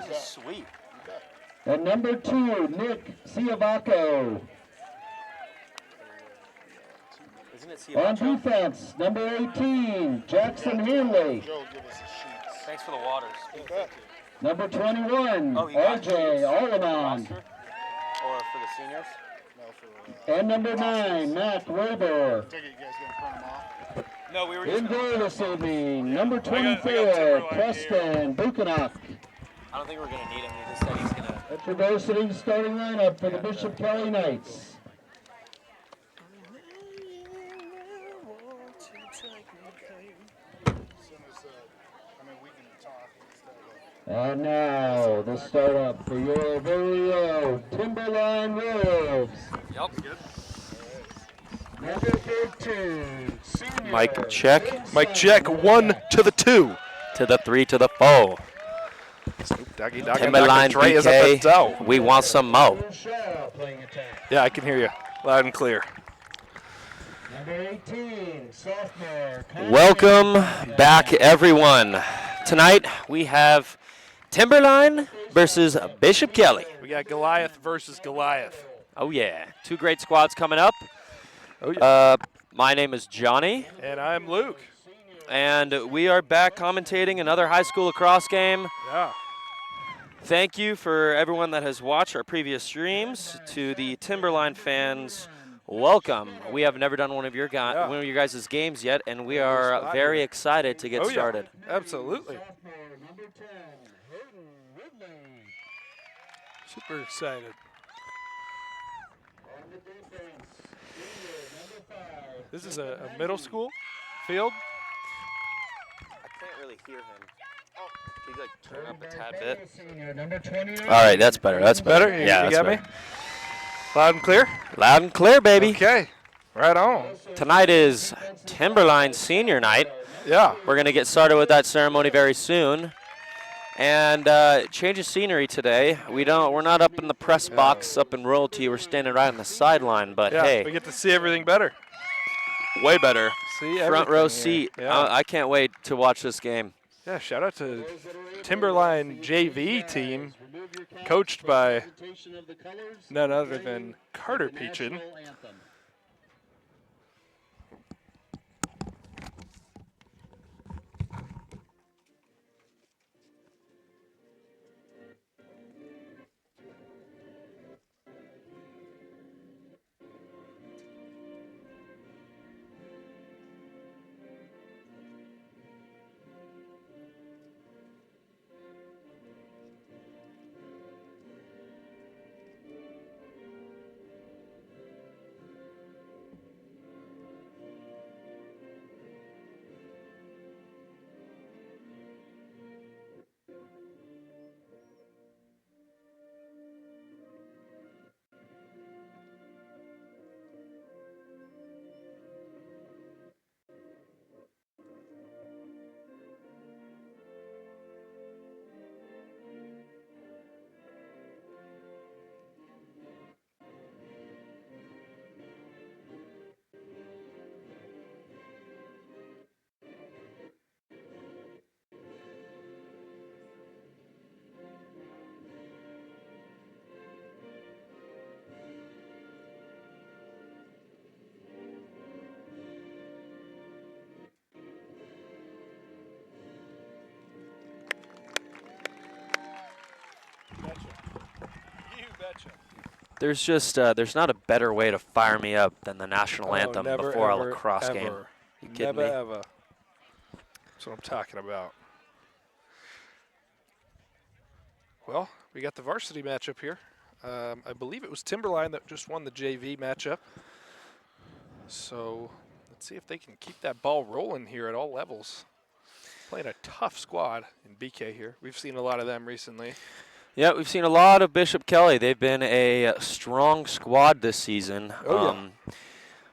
This is sweet. And number 2, Nick Ciavaco. Isn't it On Ciavacho? defense, number 18, Jackson Hanley. Thanks for the waters. Number 21, Oh, you got RJ Allemond. Or for the seniors? And number 9, Matt Weber. No, we were just In going goal to this evening, number 24, Preston Buchanan. I don't think we're going to need him. He just said he's going to. That's your Varsity starting lineup for the Bishop Kelly Knights. And now the startup for your very own Timberline Wolves. Yep. Number 13, senior. Mike check. Mike check. 1 to the 2. To the 3 to the 4. Timberline BK. We want some mo. Yeah, I can hear you loud and clear. Number 18, sophomore. Welcome back, everyone. Tonight we have Timberline versus Bishop Kelly. We got Goliath versus Goliath. Oh, yeah. 2 great squads coming up. Oh, yeah. My name is Johnny. And I'm Luke. And we are back commentating another high school lacrosse game. Yeah. Thank you for everyone that has watched our previous streams. To the Timberline fans, welcome. We have never done one of your guys' games yet, and we are very excited to get started. Yeah. Absolutely. Super excited. This is a middle school field. I can't really hear him. Can you turn up a tad bit? All right, that's better. That's better. Yeah, you got me? Loud and clear? Loud and clear, baby. Okay. Right on. Tonight is Timberline senior night. Yeah. We're going to get started with that ceremony very soon. And change of scenery today. We're not up in the press box up in royalty. We're standing right on the sideline. But hey, we get to see everything better. Way better. See front row seat. Yeah. I can't wait to watch this game. Yeah, shout out to Timberline JV team, coached by none other than Carter Peachin. There's just there's not a better way to fire me up than the national anthem before a lacrosse game. You kidding me? Never, ever. That's what I'm talking about. Well, we got the varsity matchup here. I believe it was Timberline that just won the JV matchup. So let's see if they can keep that ball rolling here at all levels. Playing a tough squad in BK here. We've seen a lot of them recently. Yeah, we've seen a lot of Bishop Kelly. They've been a strong squad this season.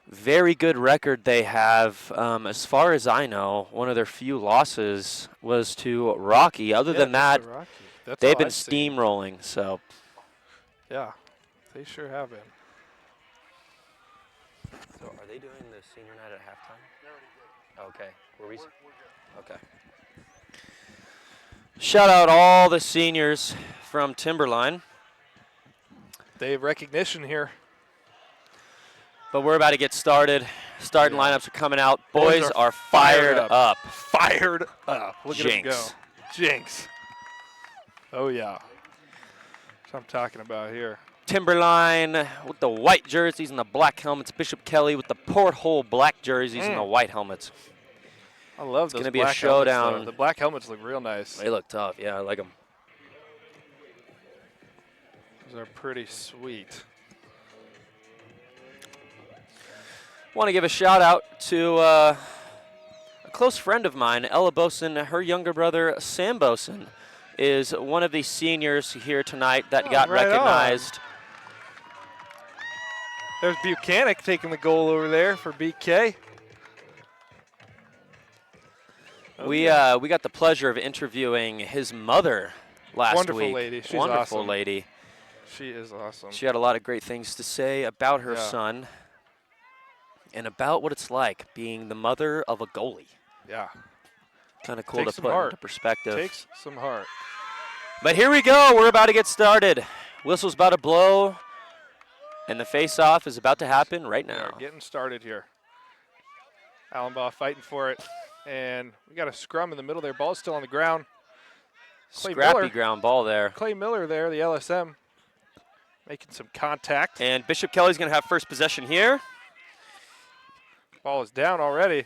Very good record they have. As far as I know, one of their few losses was to Rocky. Other than that, they've been steamrolling. So, yeah, they sure have been. So, are they doing the senior night at halftime? Okay. We're good. Okay. Shout out all the seniors from Timberline. They have recognition here. But we're about to get started. Starting lineups are coming out. Boys are fired up. Fired up. Look at him go. Jinx. Jinx. Oh, yeah. That's what I'm talking about here. Timberline with the white jerseys and the black helmets. Bishop Kelly with the porthole black jerseys and the white helmets. I love those gonna be a black showdown. helmets, though. The black helmets look real nice. They look tough. Yeah, I like them. Those are pretty sweet. Want to give a shout out to a close friend of mine, Ella Boson. Her younger brother, Sam Boson, is one of the seniors here tonight that got right recognized. There's Buchanan taking the goal over there for BK. We got the pleasure of interviewing his mother last Wonderful week. lady. She's Wonderful awesome. lady. She is awesome. She had a lot of great things to say about her Yeah. son and about what it's like being the mother of a goalie. Yeah. Kind of cool Takes to some put heart. into perspective. Takes some heart. But here we go. We're about to get started. Whistle's about to blow, and the face-off is about to happen right We now. are getting started here. Allenbaugh fighting for it. And we got a scrum in the middle there. Ball's still on the ground. Clay Scrappy Miller. ground ball there. Clay Miller there, the LSM, making some contact. And Bishop Kelly's going to have first possession here. Ball is down already.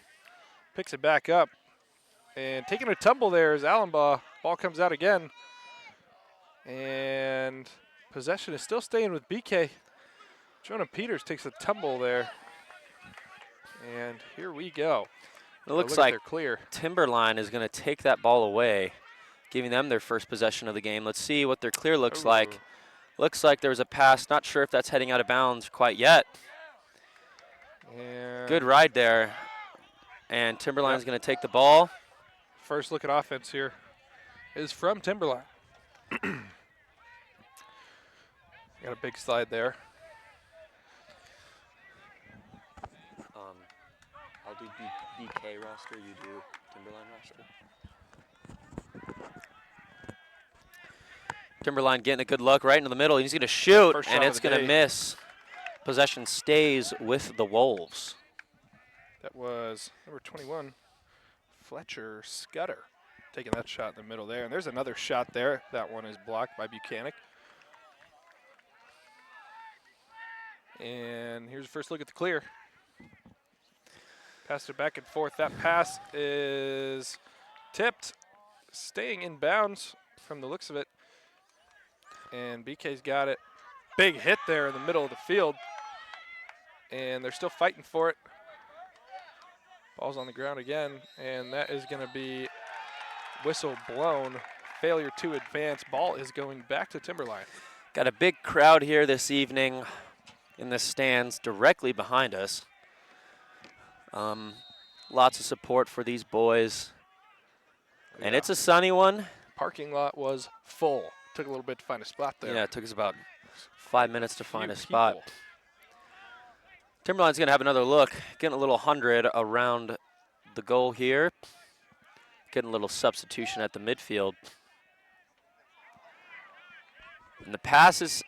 Picks it back up. And taking a tumble there is Allenbaugh. Ball comes out again. And possession is still staying with BK. Jonah Peters takes a tumble there. And here we go. It looks look, like they're clear. Timberline is going to take that ball away, giving them their first possession of the game. Let's see what their clear looks like. Ooh. Looks like there was a pass. Not sure if that's heading out of bounds quite yet. And Good ride there. And Timberline's going to take the ball. first look at offense here is from Timberline. Got a big slide there. I'll do BK roster, you do Timberline roster. Timberline getting a good look right into the middle. He's going to shoot, First and shot of it's the going to day. miss. Possession stays with the Wolves. That was number 21, Fletcher Scudder, taking that shot in the middle there. And there's another shot there. That one is blocked by Buchanan. And here's the first look at the clear. Passed it back and forth. That pass is tipped, staying in bounds from the looks of it. And BK's got it. Big hit there in the middle of the field. And they're still fighting for it. Ball's on the ground again, and that is going to be whistle blown. Failure to advance. Ball is going back to Timberline. Got a big crowd here this evening in the stands directly behind us. Lots of support for these boys. And Yeah. it's a sunny one. Parking lot was full. Took a little bit to find a spot there. Yeah, it took us about 5 minutes to find Few a spot. people. Timberline's going to have another look, getting a little 100 around the goal here. Getting a little substitution at the midfield. And the pass is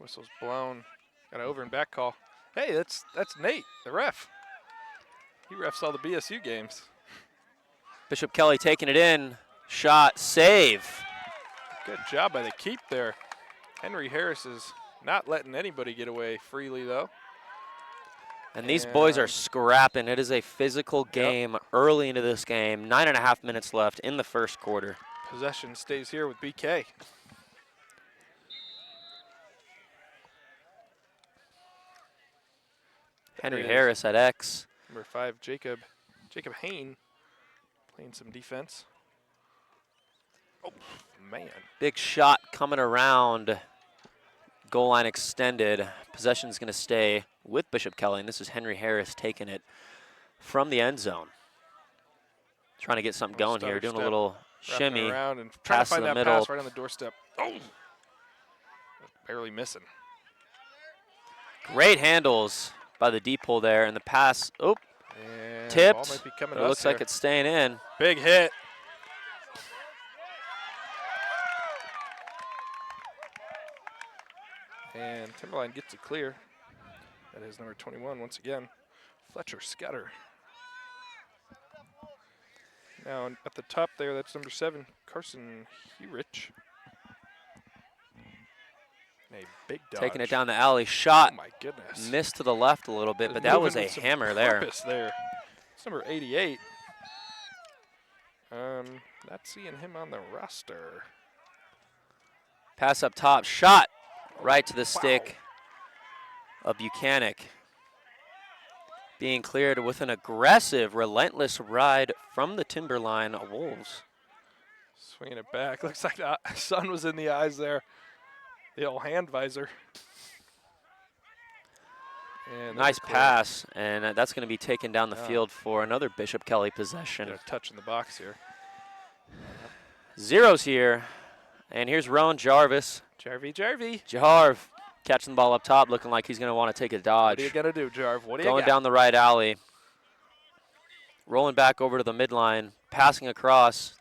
Whistle's blown. Got an over and back call. Hey, that's Nate, the ref. He refs all the BSU games. Bishop Kelly taking it in. Shot, save. Good job by the keep there. Henry Harris is not letting anybody get away freely, though. And these boys are And- scrapping. It is a physical game early into this game. 9.5 minutes left in the first quarter. Possession stays here with BK. Henry is Harris at X. Number 5, Jacob Hain, playing some defense. Oh, man. Big shot coming around. Goal line extended. Possession's going to stay with Bishop Kelly, and this is Henry Harris taking it from the end zone. Trying to get something going here, doing a Stutter little step, wrapping shimmy. around and trying pass to in find the that middle. pass right on the doorstep. Oh! Barely missing. Great handles by the deep hole there, and the pass, And tipped. Ball might be coming But to it us looks like here. it's staying in. Big hit. And Timberline gets it clear. That is number 21 once again, Fletcher Scudder. Now at the top there, that's number 7, Carson Hurich. A big dodge. Taking it down the alley. Shot. Oh my goodness. Missed to the left a little bit, but that was a hammer there. There. It's number 88. Not seeing him on the roster. Pass up top. Shot. Right to the stick of Buchanan. Being cleared with an aggressive, relentless ride from the Timberline Wolves. Swinging it back. Looks like the sun was in the eyes there. The old hand visor. And nice pass, and that's going to be taken down the field for another Bishop Kelly possession. Get a touch in the box here. Zeros here, and here's Rowan Jarvis. Jarvie. Jarv catching the ball up top, looking like he's going to want to take a dodge. What are you going to do, Jarv? What do you Going got? down the right alley. Rolling back over to the midline, passing across.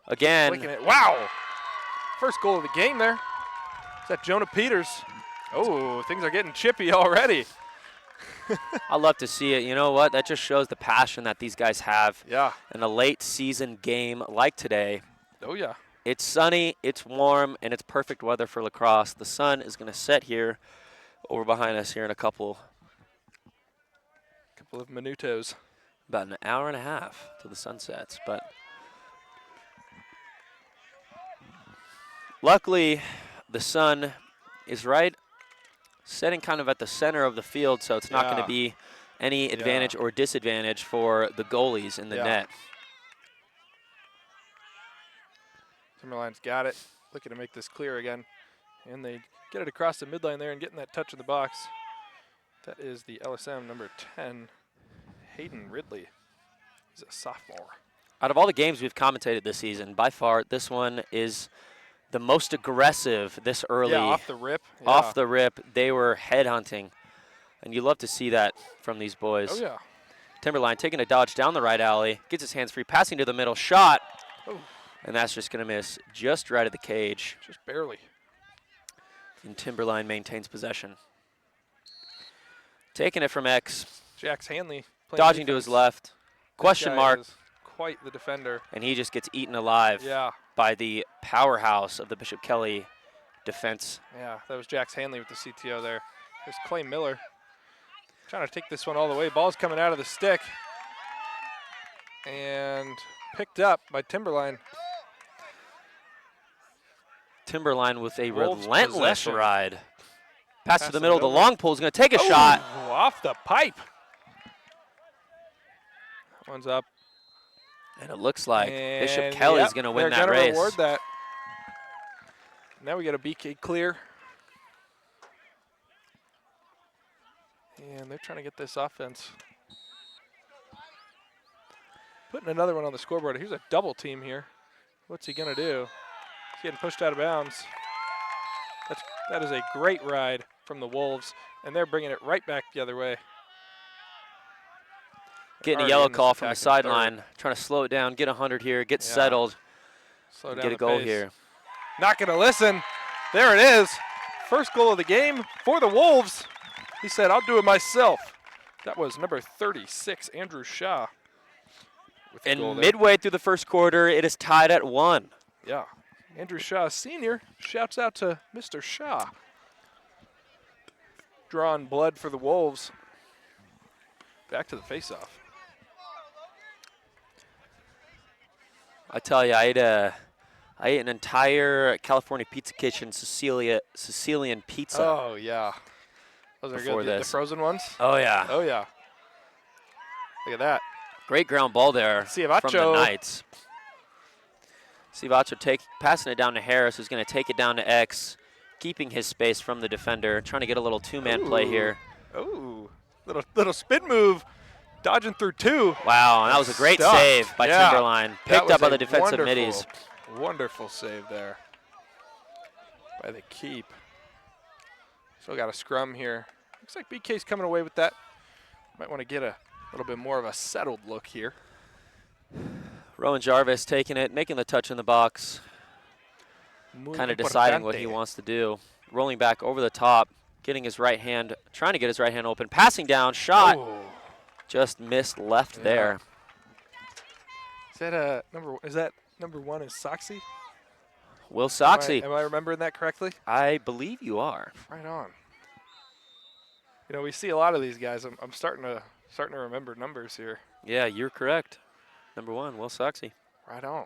Again. Flicking it. Wow! First goal of the game there. Is that Jonah Peters? Oh, things are getting chippy already. I'd love to see it. You know what? That just shows the passion that these guys have Yeah. in a late season game like today. Oh, yeah. It's sunny, it's warm, and it's perfect weather for lacrosse. The sun is going to set here over behind us here in a couple Couple of minutos. about an hour and a half till the sun sets. But luckily, the sun is right setting kind of at the center of the field, so it's not going to be any advantage or disadvantage for the goalies in the net. Timberline's got it. Looking to make this clear again. And they get it across the midline there and getting that touch in the box. That is the LSM number 10, Hayden Ridley. He's a sophomore. Out of all the games we've commentated this season, by far this one is the most aggressive this early. Yeah, off the rip. Yeah. Off the rip, they were headhunting. And you love to see that from these boys. Oh, yeah. Timberline taking a dodge down the right alley, gets his hands free, passing to the middle, shot. Oh. And that's just going to miss just right at the cage. Just barely. And Timberline maintains possession. Taking it from X. Jax Hanley. Dodging to his left. Question mark. Quite the defender. And he just gets eaten alive by the powerhouse of the Bishop Kelly defense. Yeah, that was Jax Hanley with the CTO there. There's Clay Miller. Trying to take this one all the way. Ball's coming out of the stick. And picked up by Timberline. Timberline with a Wolves relentless possession. ride. Pass to the middle. The long pull is going to take a shot. Off the pipe. That one's up. And it looks like And Bishop Kelly's going to win that they're race. gonna reward that. Now we got a BK clear. And they're trying to get this offense. Putting another one on the scoreboard. Here's a double team here. What's he going to do? He's getting pushed out of bounds. That is a great ride from the Wolves, and they're bringing it right back the other way. Getting a yellow call from the sideline, trying to slow it down, get 100 here, get settled, Slow down get a the goal pace. here. Not going to listen. There it is. First goal of the game for the Wolves. He said, I'll do it myself. That was number 36, Andrew Shaw. with the goal And there. midway through the first quarter, it is tied at 1. Yeah. Andrew Shaw Sr. Shouts out to Mr. Shaw. Drawing blood for the Wolves. Back to the faceoff. I tell you, I ate an entire California Pizza Kitchen Sicilian pizza. Oh, yeah. Those are Before good. The this. frozen ones? Oh, yeah. Oh, yeah. Look at that. Great ground ball there from the Ciavacho. Knights. Ciavacho passing it down to Harris, who's going to take it down to X, keeping his space from the defender, trying to get a little two-man play here. Ooh. Little spin move. Dodging through two. Wow, and that was a great Stuck. save by Yeah. Timberline. That Picked up was by the a defensive wonderful, middies. Wonderful save there by the keep. Still got a scrum here. Looks like BK's coming away with that. Might want to get a little bit more of a settled look here. Rowan Jarvis taking it, making the touch in the box, kind of deciding what he wants to do. rolling back over the top, getting his right hand, trying to get his right hand open, passing down, shot, Oh. just missed left Yeah. there. Is that number 1 is Soxy? Will Soxy. Am I remembering that correctly? I believe you are. Right on. You know, we see a lot of these guys. I'm starting to remember numbers here. Yeah, you're correct. Number 1, Will Soxy. Right on.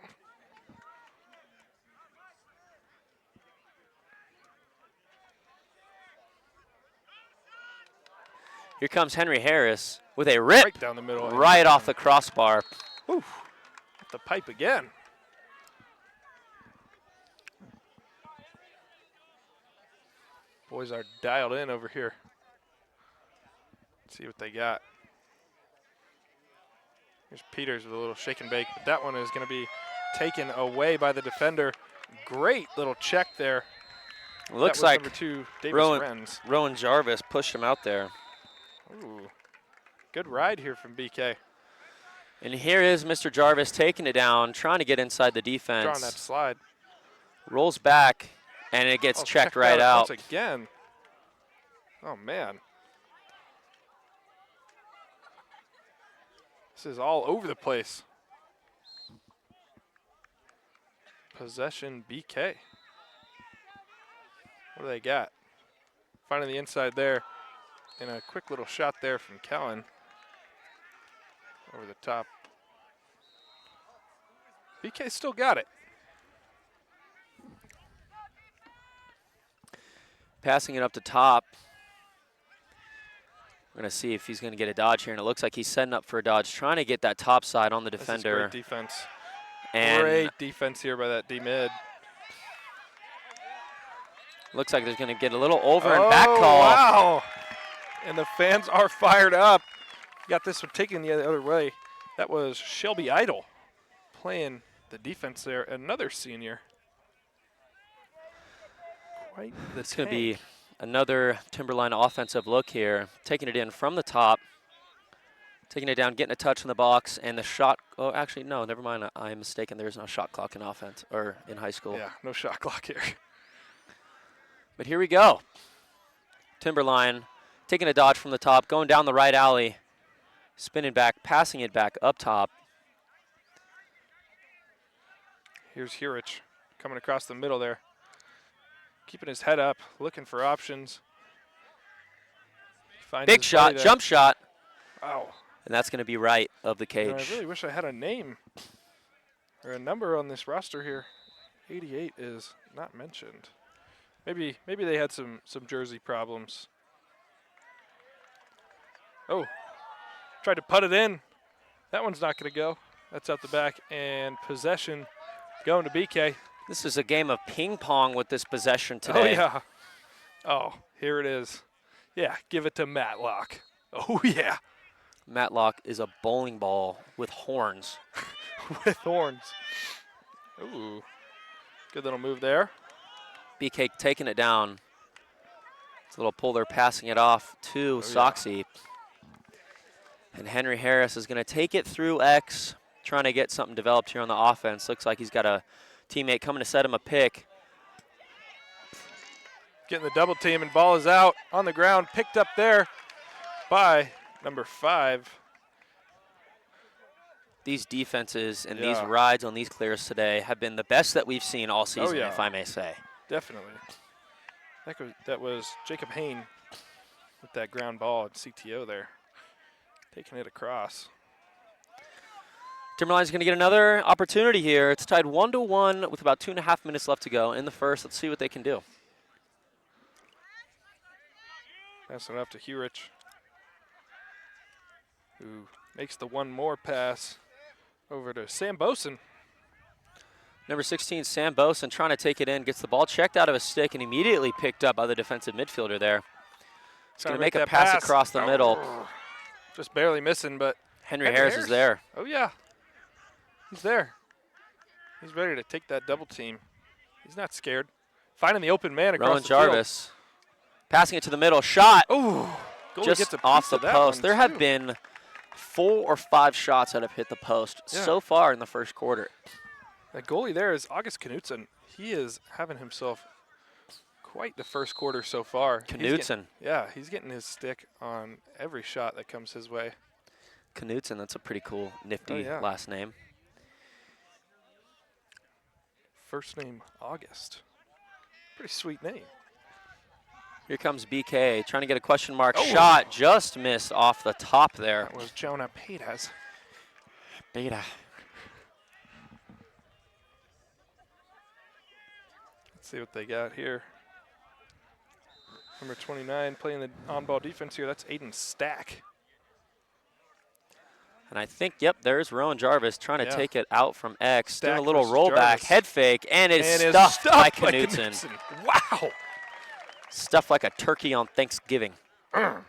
Here comes Henry Harris with a rip Right down the middle. right off the crossbar. Off the pipe again. Boys are dialed in over here. Let's see what they got. Here's Peters with a little shake and bake, but that one is going to be taken away by the defender. Great little check there. Looks that was like number 2, Davis Renz. Rowan Jarvis pushed him out there. Ooh, good ride here from BK. And here is Mr. Jarvis taking it down, trying to get inside the defense. Drawing that slide. Rolls back, and it gets checked right out. out. Once again. Oh, man. This is all over the place. Possession BK. What do they got? Finding the inside there. And a quick little shot there from Kellen. Over the top. BK still got it. Passing it up to top. We're going to see if he's going to get a dodge here, and it looks like he's setting up for a dodge, trying to get that top side on the defender. This is great defense. And great defense here by that D-mid. looks like there's going to get a little over and back call. Wow. And the fans are fired up. Got this one taken the other way. That was Shelby Idle playing the defense there. Another senior. Quite the It's going to be another Timberline offensive look here. Taking it in from the top. Taking it down, getting a touch in the box, and the shot. Oh, actually, no, never mind. I'm mistaken. There's no shot clock in offense or in high school. Yeah, no shot clock here. But here we go. Timberline taking a dodge from the top, going down the right alley, spinning back, passing it back up top. Here's Hurich coming across the middle there. Keeping his head up, looking for options. Big shot, jump shot. Wow. And that's going to be right of the cage. You know, I really wish I had a name or a number on this roster here. 88 is not mentioned. Maybe they had some jersey problems. Oh, tried to put it in. That one's not going to go. That's out the back, and possession going to BK. This is a game of ping pong with this possession today. Oh, yeah. Oh, here it is. Yeah, give it to Matlock. Oh, yeah. Matlock is a bowling ball with horns. With horns. Ooh, good little move there. BK taking it down. It's a little pull there, passing it off to Soxy. Yeah. And Henry Harris is going to take it through X, trying to get something developed here on the offense. Looks like he's got a teammate coming to set him a pick. Getting the double team, and ball is out on the ground, picked up there by number 5. These defenses and these rides on these clears today have been the best that we've seen all season, if I may say. Definitely. That was Jacob Hain with that ground ball at CTO there, taking it across. Timberline's going to get another opportunity here. It's tied 1-1 with about 2.5 minutes left to go in the first. Let's see what they can do. Pass it off to Hurich, who makes the one more pass over to Sam Boson. Number 16, Sam Boson, trying to take it in, gets the ball checked out of his stick and immediately picked up by the defensive midfielder there. He's going to make a pass across the middle. Just barely missing, but Henry Harris is there. Oh, yeah. He's there. He's ready to take that double team. He's not scared. Finding the open man across the field. Rowan Jarvis. Passing it to the middle. Shot. Ooh. Just off the post. There have been 4 or 5 shots that have hit the post so far in the first quarter. The goalie there is August Knutson. He is having himself quite the first quarter so far. Knutson. He's getting his stick on every shot that comes his way. Knutson, that's a pretty cool, nifty last name. First name August. Pretty sweet name. Here comes BK trying to get a question mark shot. Just missed off the top there. That was Jonah Pedas. Beta. Let's see what they got here. Number 29 playing the on-ball defense here. That's Aiden Stack. And I think, yep, there's Rowan Jarvis trying to take it out from X. Stack doing a little versus rollback, Jarvis. head fake, and it's stuffed by Knutson. Wow. Stuffed like a turkey on Thanksgiving. Knutson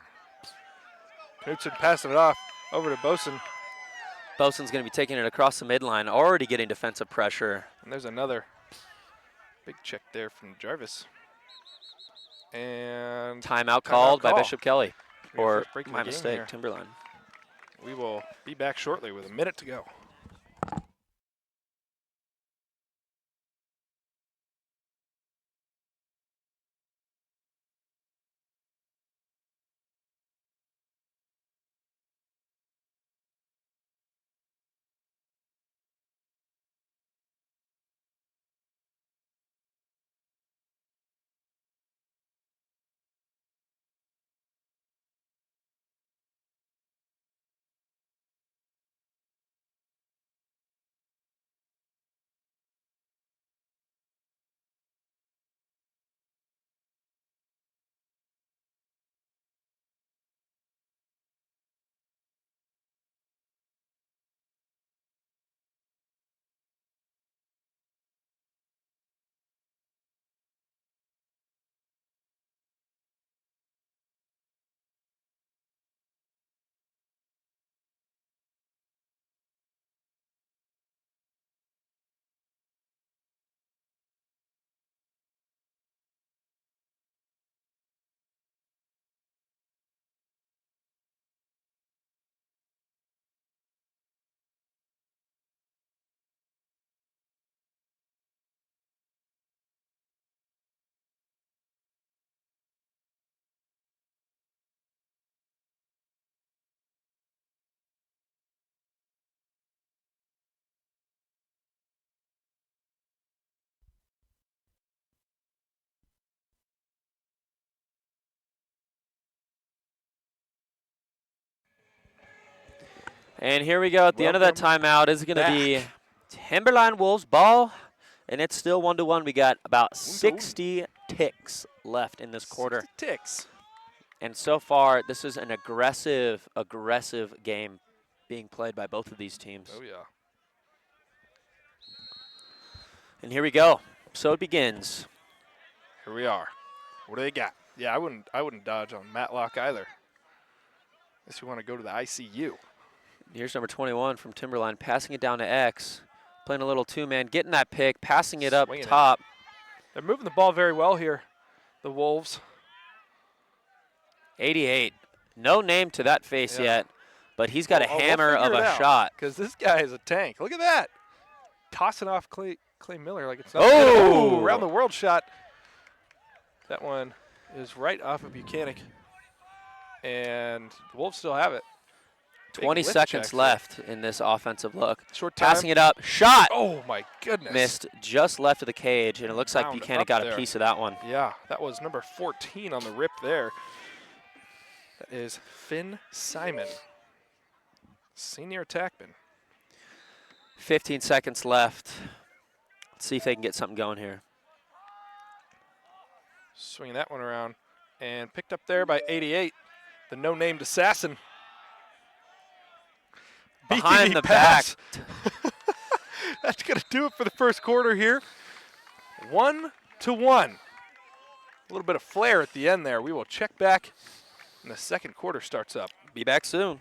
passing it off over to Boson. Boson's going to be taking it across the midline, already getting defensive pressure. And there's another big check there from Jarvis. And timeout called by Bishop Kelly. Or my here. mistake, Timberline. We will be back shortly with a minute to go. And here we go at the end of that timeout. Is going to be Timberline Wolves ball, and it's still 1-1. We got about 60 ticks left in this quarter. 60 ticks. And so far, this is an aggressive game being played by both of these teams. Oh, yeah. And here we go. So it begins. Here we are. What do they got? Yeah, I wouldn't dodge on Matlock either. Unless you want to go to the ICU. Here's number 21 from Timberline, passing it down to X, playing a little two-man, getting that pick, passing it up top. They're moving the ball very well here, the Wolves. 88. No name to that face yet, but he's got a hammer of a shot. Because this guy is a tank. Look at that. Tossing off Clay Miller like it's not around the world shot. That one is right off of Buchanan. And the Wolves still have it. 20 seconds left in this offensive look. Short time. Passing it up. Shot. Oh, my goodness. Missed just left of the cage, and it looks like Buchanan got a piece of that one. Yeah, that was number 14 on the rip there. That is Finn Simon, senior attackman. 15 seconds left. Let's see if they can get something going here. Swinging that one around. And picked up there by 88, the no-named assassin. Behind the back. That's going to do it for the first quarter here. 1-1. A little bit of flair at the end there. We will check back when the second quarter starts up. Be back soon.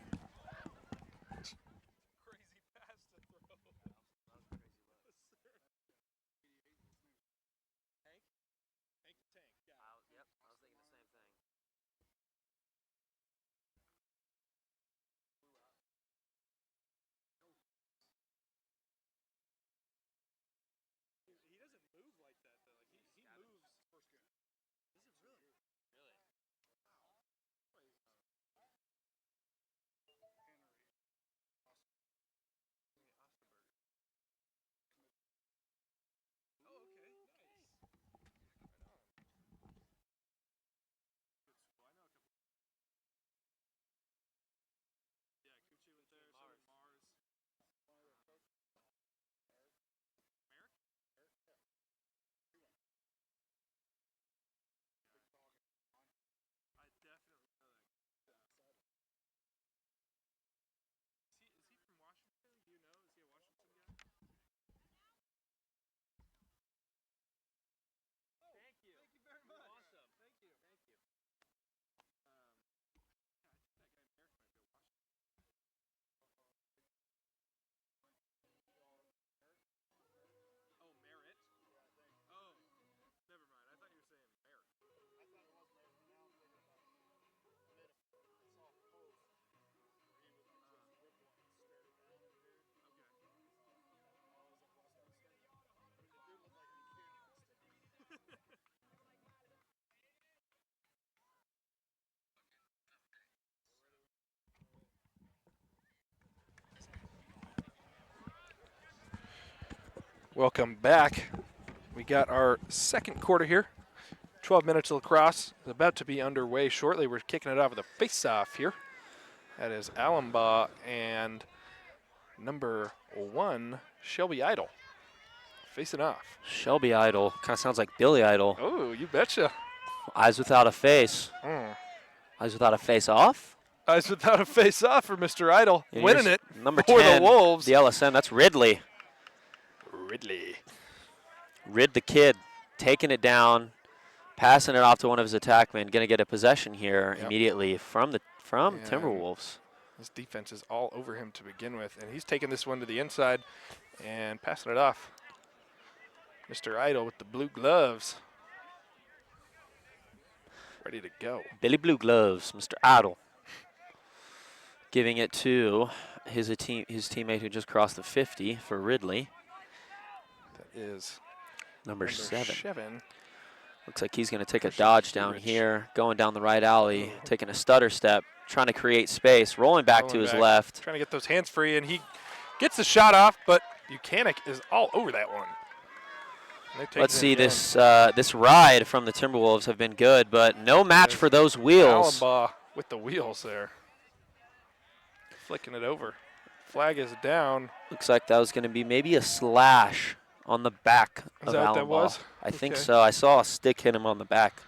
Welcome back. We got our second quarter here. 12 minutes of lacrosse is about to be underway shortly. We're kicking it off with a face-off here. That is Allenbaugh and number 1, Shelby Idle, facing off. Shelby Idle. Kind of sounds like Billy Idol. Oh, you betcha. Eyes without a face. Eyes without a face off? Eyes without a face-off for Mr. Idle. And Winning here's it number for 10, the Wolves. the LSM. That's Ridley. Rid the kid, taking it down, passing it off to one of his attackmen. Going to get a possession here immediately from Timberwolves. His defense is all over him to begin with, and he's taking this one to the inside and passing it off. Mr. Idle with the blue gloves, ready to go. Billy Blue Gloves, Mr. Idle. Giving it to his teammate who just crossed the 50 for Ridley. That is Number 7. Looks like he's going to take a dodge down here, going down the right alley, taking a stutter step, trying to create space, rolling back to his left. Trying to get those hands free, and he gets the shot off, but Buchanan is all over that one. Let's see, this ride from the Timberwolves have been good, but no match for those wheels. Allenbaugh with the wheels there. Flicking it over. Flag is down. Looks like that was going to be maybe a slash on the back of Allenbaugh. That was? I think so. I saw a stick hit him on the back.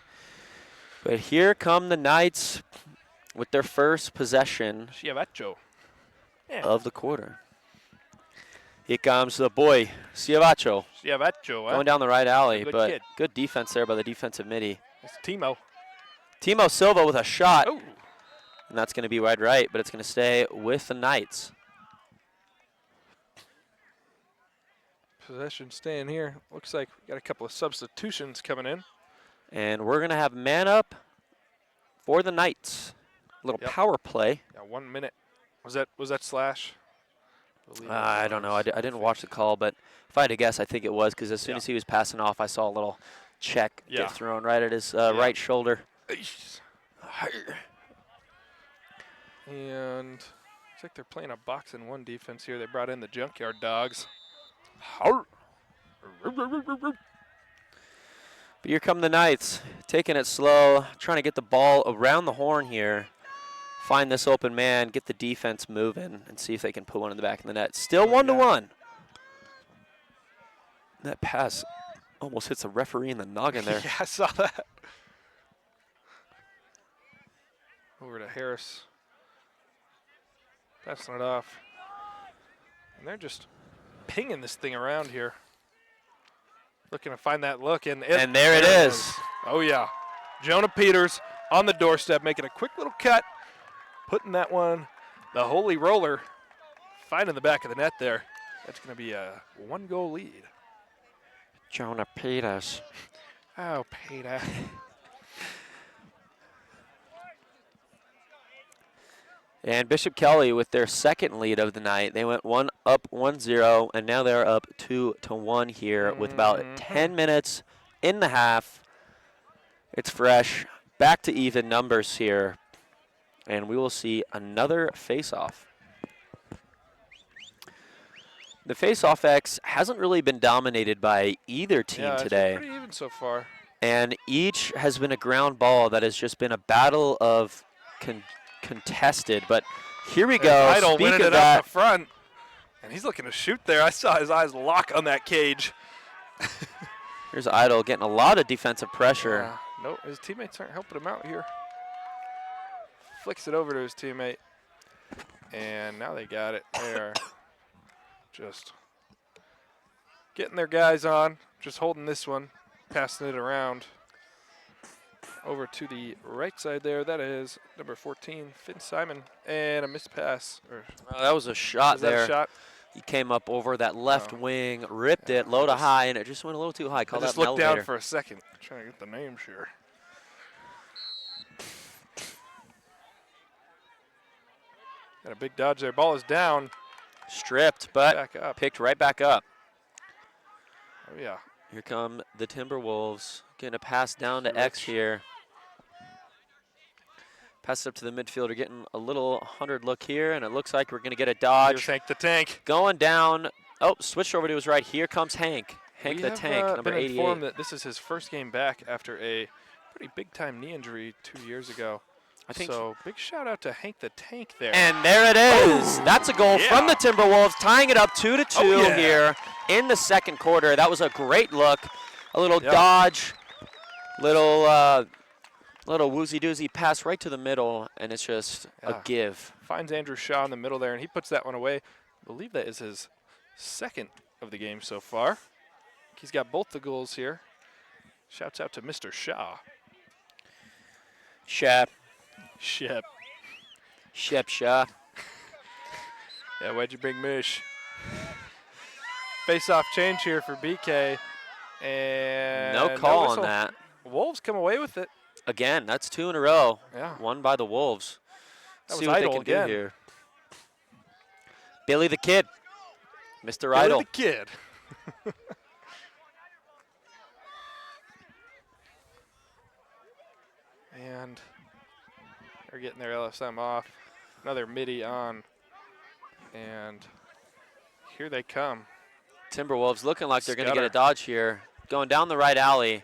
But here come the Knights with their first possession of the quarter. Here comes the boy, Ciavacho. Going down the right alley, but good defense there by the defensive midi. It's Timo. Timo Silva with a shot. Oh. And that's going to be wide right, but it's going to stay with the Knights. Possession staying here. Looks like we got a couple of substitutions coming in. And we're going to have man up for the Knights. A little power play. Yeah, 1 minute. Was that slash? I don't know. I didn't watch the call, but if I had to guess, I think it was, because as soon as he was passing off, I saw a little check get thrown right at his right shoulder. And looks like they're playing a box-and-1 defense here. They brought in the Junkyard Dogs. But here come the Knights, taking it slow, trying to get the ball around the horn here, find this open man, get the defense moving, and see if they can put one in the back of the net. Still 1-1. That pass almost hits the referee in the noggin there. Yeah, I saw that. Over to Harris. Passing it off. And they're just pinging this thing around here. Looking to find that look. And there it is. Oh, yeah. Jonah Peters on the doorstep, making a quick little cut. Putting that one, the holy roller, finding the back of the net there. That's going to be a 1-goal lead. Jonah Peters. Oh, Peter. And Bishop Kelly with their second lead of the night. They went up 1-0, and now they're up 2-1 here with about 10 minutes in the half. It's fresh. Back to even numbers here. And we will see another face-off. The face-off X hasn't really been dominated by either team today. It's pretty even so far. And each has been a ground ball that has just been a battle of contested. But here we go. Idle Speak winning of it that. up the front. And he's looking to shoot there. I saw his eyes lock on that cage. Here's Idle getting a lot of defensive pressure. No, his teammates aren't helping him out here. Flicks it over to his teammate. And now they got it. They are just getting their guys on. Just holding this one. Passing it around. Over to the right side there. That is number 14, Finn Simon. And a missed pass. That was a shot there. Was that a shot? He came up over that left wing, ripped it low to high, and it just went a little too high. I just looked down for a second, trying to get the name sure. Got a big dodge there. Ball is down. Stripped, but picked right back up. Oh, yeah. Here come the Timberwolves. Getting a pass down to X here. Pass it up to the midfielder, getting a little 100 look here, and it looks like we're going to get a dodge. Tank the tank. Going down Oh, switched over to his right. Here comes Hank. Hank the Tank, number been 88. informed that this is his first game back after a pretty big-time knee injury 2 years ago. I think so. Big shout out to Hank the Tank there. And there it is. That's a goal from the Timberwolves, tying it up 2-2 here in the second quarter. That was a great look. A little dodge, little woozy-doozy pass right to the middle, and it's just a give. Finds Andrew Shaw in the middle there, and he puts that one away. I believe that is his second of the game so far. He's got both the goals here. Shouts out to Mr. Shaw. Shep. Shep. Shep Shaw. Yeah, why'd you bring Mish? Face-off change here for BK. And no call on that. Wolves come away with it. Again, that's 2 in a row. Yeah. Won by the Wolves. That See was what they Idle can again. do here. Billy the Kid. Mr. Billy Idle. the Kid. And they're getting their LSM off. Another midi on. And here they come. Timberwolves looking like they're going to get Scudder. a dodge here. Going down the right alley.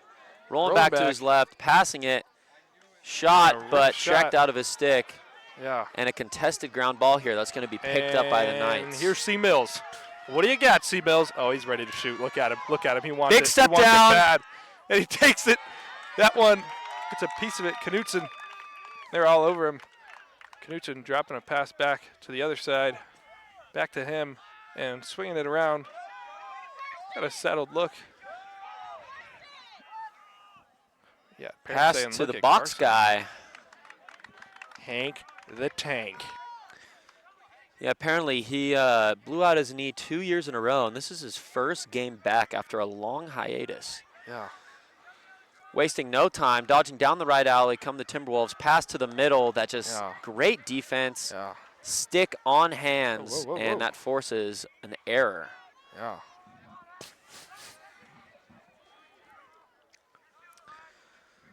Rolling back to his left. Passing it. Shot, but checked out of his stick. Yeah. And a contested ground ball here. That's going to be picked up by the Knights. And here's C. Mills. What do you got, C. Mills? Oh, he's ready to shoot. Look at him. Look at him. He wants it. Big step he wants down. It bad. And he takes it. That one gets a piece of it. Knutson, they're all over him. Knutson dropping a pass back to the other side. Back to him. And swinging it around. Got a settled look. Yeah, Pass saying, to look the at box Carson. guy. Hank the Tank. Yeah, apparently he blew out his knee 2 years in a row, and this is his first game back after a long hiatus. Yeah. Wasting no time, dodging down the right alley, come the Timberwolves, pass to the middle, that just great defense, stick on hands, and that forces an error. Yeah.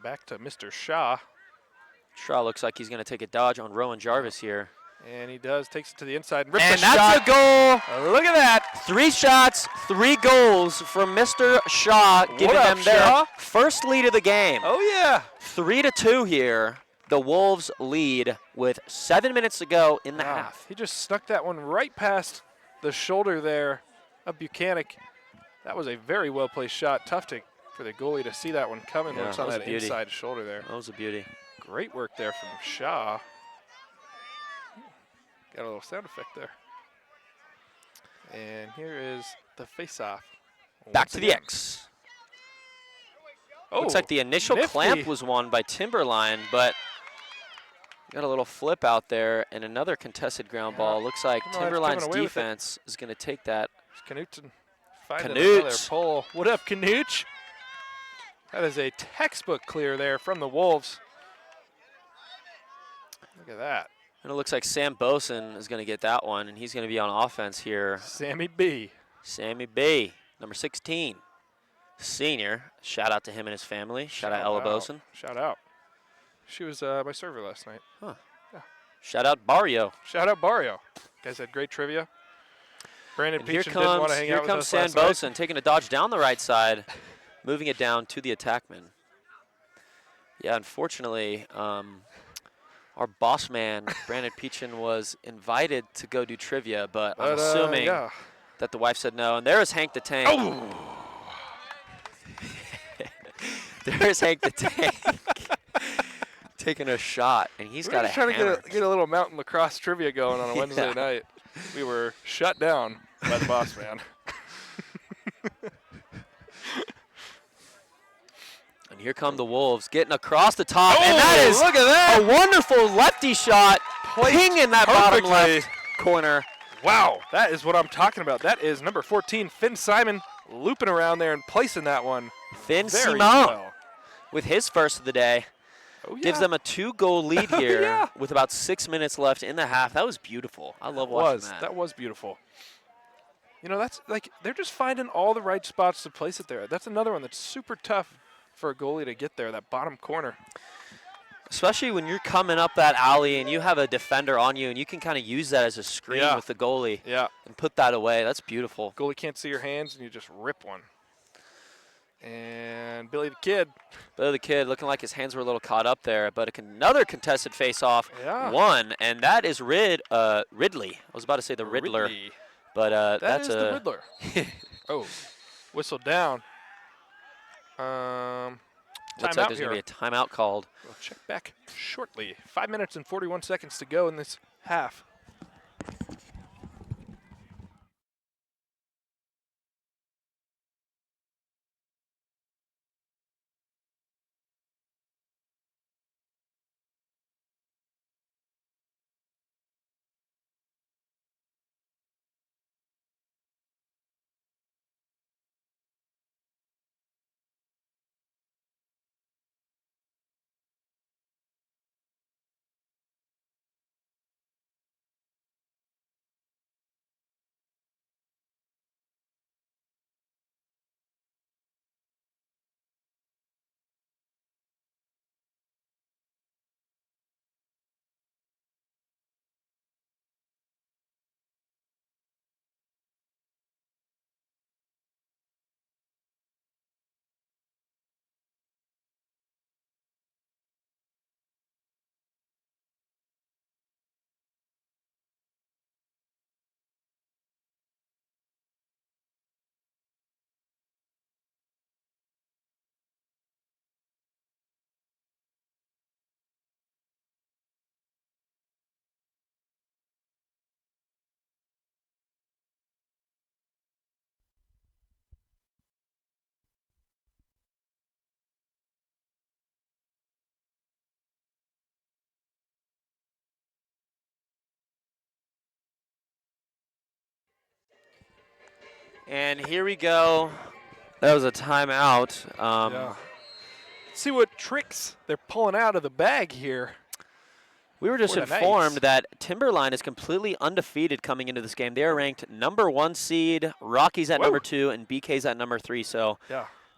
Back to Mr. Shaw. Shaw looks like he's going to take a dodge on Rowan Jarvis here. And he does, takes it to the inside and rips And the that's shot. a goal. Look at that. 3 shots, 3 goals from Mr. Shaw, giving up, them their Shaw? first lead of the game. Oh, yeah. 3-2 here. The Wolves lead with 7 minutes to go in the half. He just snuck that one right past the shoulder there of Buchanan. That was a very well-placed shot. Tough for the goalie to see that one coming when it's on that inside shoulder there. That was a beauty. Great work there from Shaw. Got a little sound effect there. And here is the face-off. Back to the X. Oh, looks like the initial nifty. clamp was won by Timberline, but got a little flip out there and another contested ground ball. Looks like Timberline's defense is going to take that. Knutson finding another pull. What up, Knutch? That is a textbook clear there from the Wolves. Look at that. And it looks like Sam Boson is going to get that one, and he's going to be on offense here. Sammy B. Sammy B, number 16. Senior. Shout out to him and his family. Shout out Ella Boson. Shout out. She was my server last night. Huh. Yeah. Shout out Barrio. Shout out Barrio. Guys had great trivia. Brandon Peach didn't want to hang out with us Sam last night. Boson taking a dodge down the right side, moving it down to the attackman. Yeah, unfortunately, our boss man, Brandon Peachin, was invited to go do trivia, but I'm assuming that the wife said no. And there is Hank the Tank. Oh! There's Hank the Tank taking a shot, and he's got a hammer. Trying to get a little mountain lacrosse trivia going on a Wednesday night. We were shut down by the boss man. And here come the Wolves getting across the top, and that is look at that. a wonderful lefty shot, pinging that bottom left corner. Wow, that is what I'm talking about. That is number 14, Finn Simon, looping around there and placing that one. Finn very Simon well. with his first of the day. Oh, yeah. Gives them a 2-goal lead here Yeah. with about 6 minutes left in the half. That was beautiful. I love watching that. That was beautiful. You know, that's like they're just finding all the right spots to place it there. That's another one that's super tough for a goalie to get there, that bottom corner. Especially when you're coming up that alley and you have a defender on you and you can kind of use that as a screen with the goalie and put that away. That's beautiful. Goalie can't see your hands and you just rip one. And Billy the Kid. Billy the Kid looking like his hands were a little caught up there, but another contested face-off won, and that is Ridley. I was about to say the Riddler, but that's the Riddler. Oh, whistle down. Looks like there's going to be a timeout called. We'll check back shortly. 5 minutes and 41 seconds to go in this half. And here we go. That was a timeout. Let's see what tricks they're pulling out of the bag here. We were just informed that Timberline is completely undefeated coming into this game. They are ranked #1 seed, Rockies at #2, and BK's at #3. So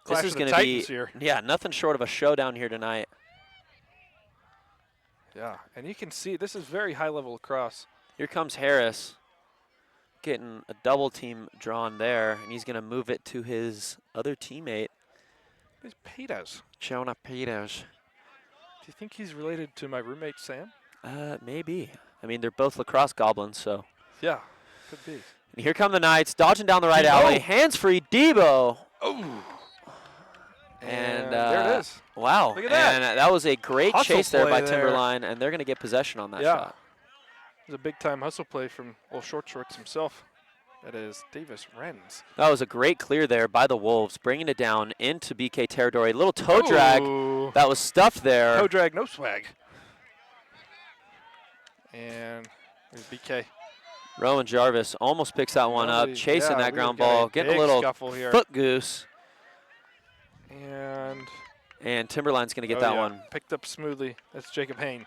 this is going to be nothing short of a showdown here tonight. Yeah, and you can see this is very high level lacrosse. Here comes Harris, getting a double team drawn there, and he's going to move it to his other teammate. It's Peters. Jonah Peters. Do you think he's related to my roommate Sam? Maybe. I mean, they're both lacrosse goblins, so. Yeah, could be. And here come the Knights, dodging down the right alley. Hands-free, Debo. Oh. And there it is. Wow. Look at that. And that was a great Hustle chase there by play Timberline, and they're going to get possession on that shot. It was a big-time hustle play from old Short Shorts himself. That is Davis Renz. That was a great clear there by the Wolves, bringing it down into BK territory. Little toe drag that was stuffed there. Toe drag, no swag. And there's BK. Rowan Jarvis almost picks that one up, chasing that ground ball, getting a little foot goose. And Timberline's going to get that one. Picked up smoothly. That's Jacob Hain.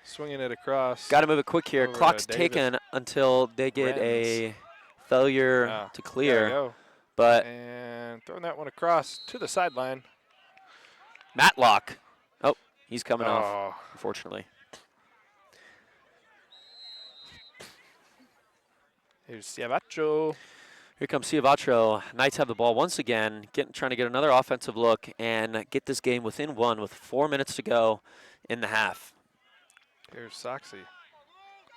Swinging it across. Got to move it quick here. Clock's taken until they get a failure to clear. And throwing that one across to the sideline. Matlock. Oh, he's coming off, unfortunately. Here's Ciavacho. Here comes Ciavacho. Knights have the ball once again, trying to get another offensive look and get this game within one with 4 minutes to go in the half. Here's Soxy.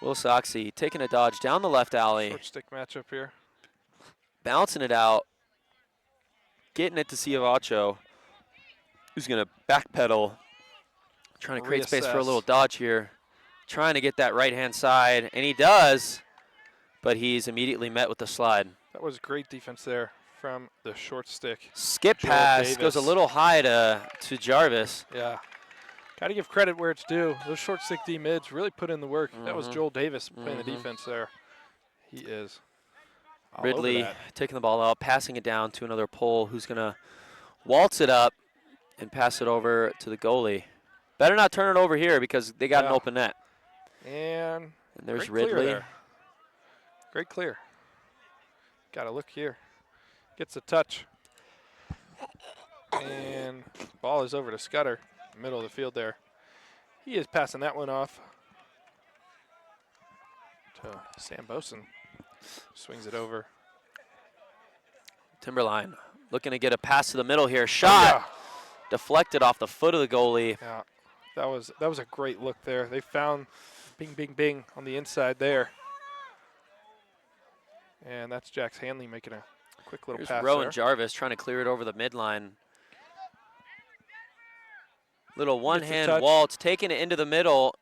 Will Soxy taking a dodge down the left alley. Short stick matchup here. Bouncing it out. Getting it to Ciavacho, who's going to backpedal. Trying to create space for a little dodge here. Trying to get that right-hand side, and he does, but he's immediately met with the slide. That was great defense there from the short stick. Skip pass goes a little high to Jarvis. Yeah. Got to give credit where it's due. Those short stick D mids really put in the work. That was Joel Davis playing the defense there. He is. Ridley taking the ball out, passing it down to another pole who's going to waltz it up and pass it over to the goalie. Better not turn it over here because they got an open net. And there's Ridley. Great clear. Got to look here. Gets a touch. And ball is over to Scudder. middle of the field there. He is passing that one off to Sam Boson. Swings it over. Timberline looking to get a pass to the middle here. Shot deflected off the foot of the goalie. Yeah, that was a great look there. They found bing, bing, bing on the inside there. And that's Jax Hanley making a quick little Here's pass Rowan there. Jarvis trying to clear it over the midline. Little one-hand waltz, taking it into the middle.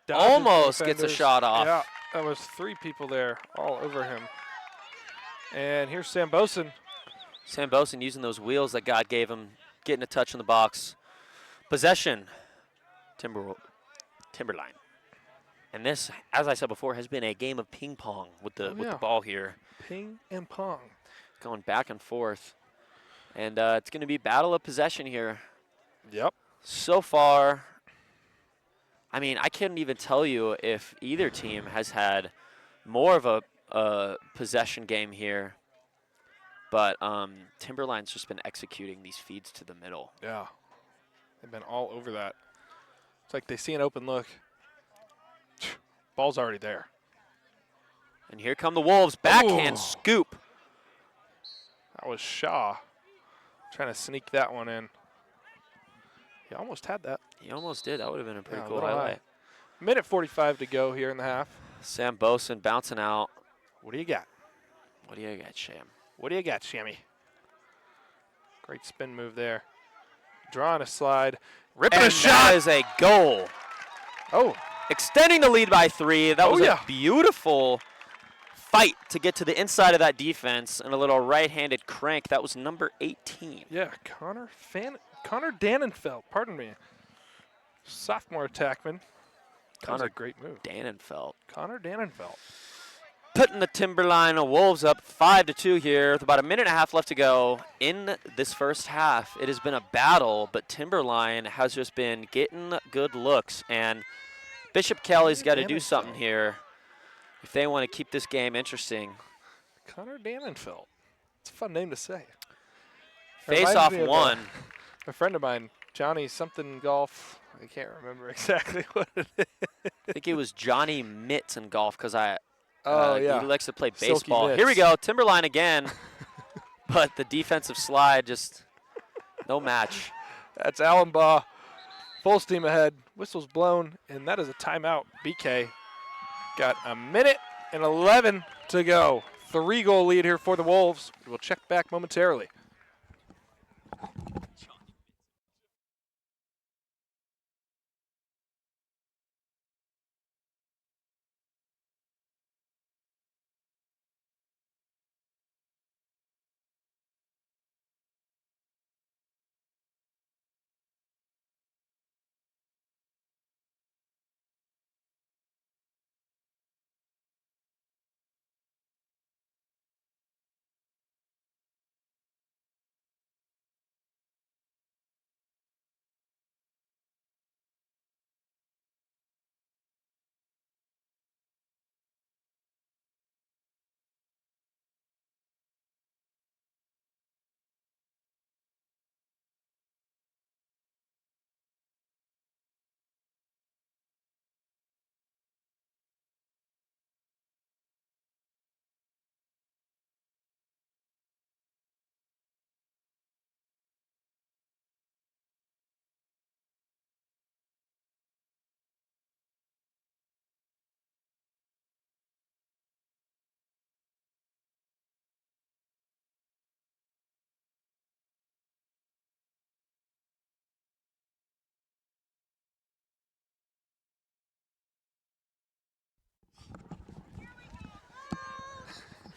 Dodges Almost the gets a defenders. shot off. Yeah, that was 3 people there all over him. And here's Sam Boson. Sam Boson using those wheels that God gave him, getting a touch in the box. Possession, Timberline. And this, as I said before, has been a game of ping pong with the ball here. Ping and pong. Going back and forth. And it's going to be battle of possession here. Yep. So far, I mean, I couldn't even tell you if either team has had more of a possession game here. But Timberline's just been executing these feeds to the middle. Yeah. They've been all over that. It's like they see an open look. Ball's already there. And here come the Wolves. Backhand scoop. That was Shaw trying to sneak that one in. He almost had that. He almost did. That would have been a pretty cool little highlight. Minute 45 to go here in the half. Sam Boson bouncing out. What do you got? What do you got, Sham? What do you got, Shammy? Great spin move there. Drawing a slide. Ripping a shot. That is a goal. Oh. Extending the lead by 3. That was yeah. a beautiful fight to get to the inside of that defense and a little right-handed crank. That was number 18. Yeah, Connor Dannenfeld, pardon me. Sophomore attackman. That was a great move. Dannenfeld. Connor Dannenfeld. Putting the Timberline Wolves up 5-2 here with about a minute and a half left to go in this first half. It has been a battle, but Timberline has just been getting good looks, and Bishop Kelly's got to do something here if they want to keep this game interesting. Connor Dannenfeld. It's a fun name to say. Face-off one. A friend of mine, Johnny something golf. I can't remember exactly what it is. I think it was Johnny Mitts in golf because yeah. he likes to play Silky baseball. Mitts. Here we go, Timberline again. But the defensive slide, just no match. That's Allenbaugh. Full steam ahead. Whistle's blown, and that is a timeout. BK got a minute and 11 to go. 3-goal lead here for the Wolves. We'll check back momentarily.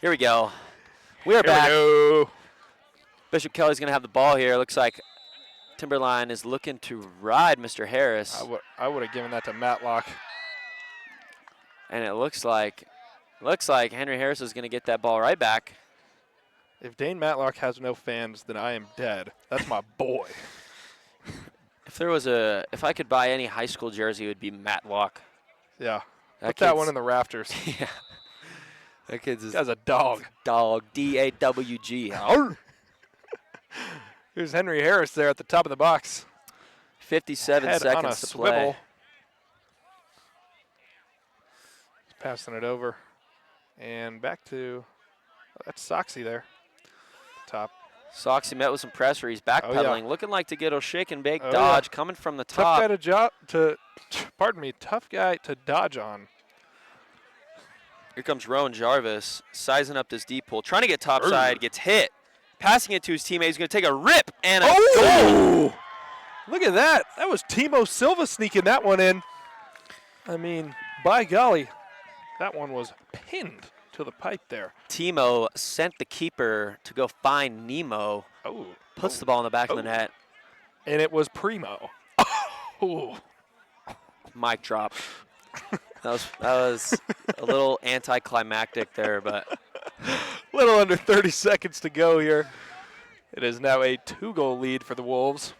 Here we go. We are back. Bishop Kelly's going to have the ball here. Looks like Timberline is looking to ride Mr. Harris. I would have given that to Matlock. And it looks like Henry Harris is going to get that ball right back. If Dane Matlock has no fans, then I am dead. That's my boy. If I could buy any high school jersey, it would be Matlock. Yeah. Put that one in the rafters. Yeah. That kid's Guy's a dog. Dog. D-A-W-G. Here's Henry Harris there at the top of the box. 57 head on a seconds to swivel. play. Passing it over. And back to, that's Soxy there. Top. Soxy met with some pressure. He's backpedaling, looking like to get a shake and bake dodge coming from the top. Tough guy to dodge on. Here comes Rowan Jarvis, sizing up this deep pull, trying to get topside, gets hit. Passing it to his teammate, he's going to take a rip and a goal. Look at that. That was Timo Silva sneaking that one in. I mean, by golly, that one was pinned to the pipe there. Timo sent the keeper to go find Nemo. Puts the ball in the back of the net. And it was Primo. Mic drop. That was a little anticlimactic there, but a little under 30 seconds to go here. It is now a 2-goal lead for the Wolves.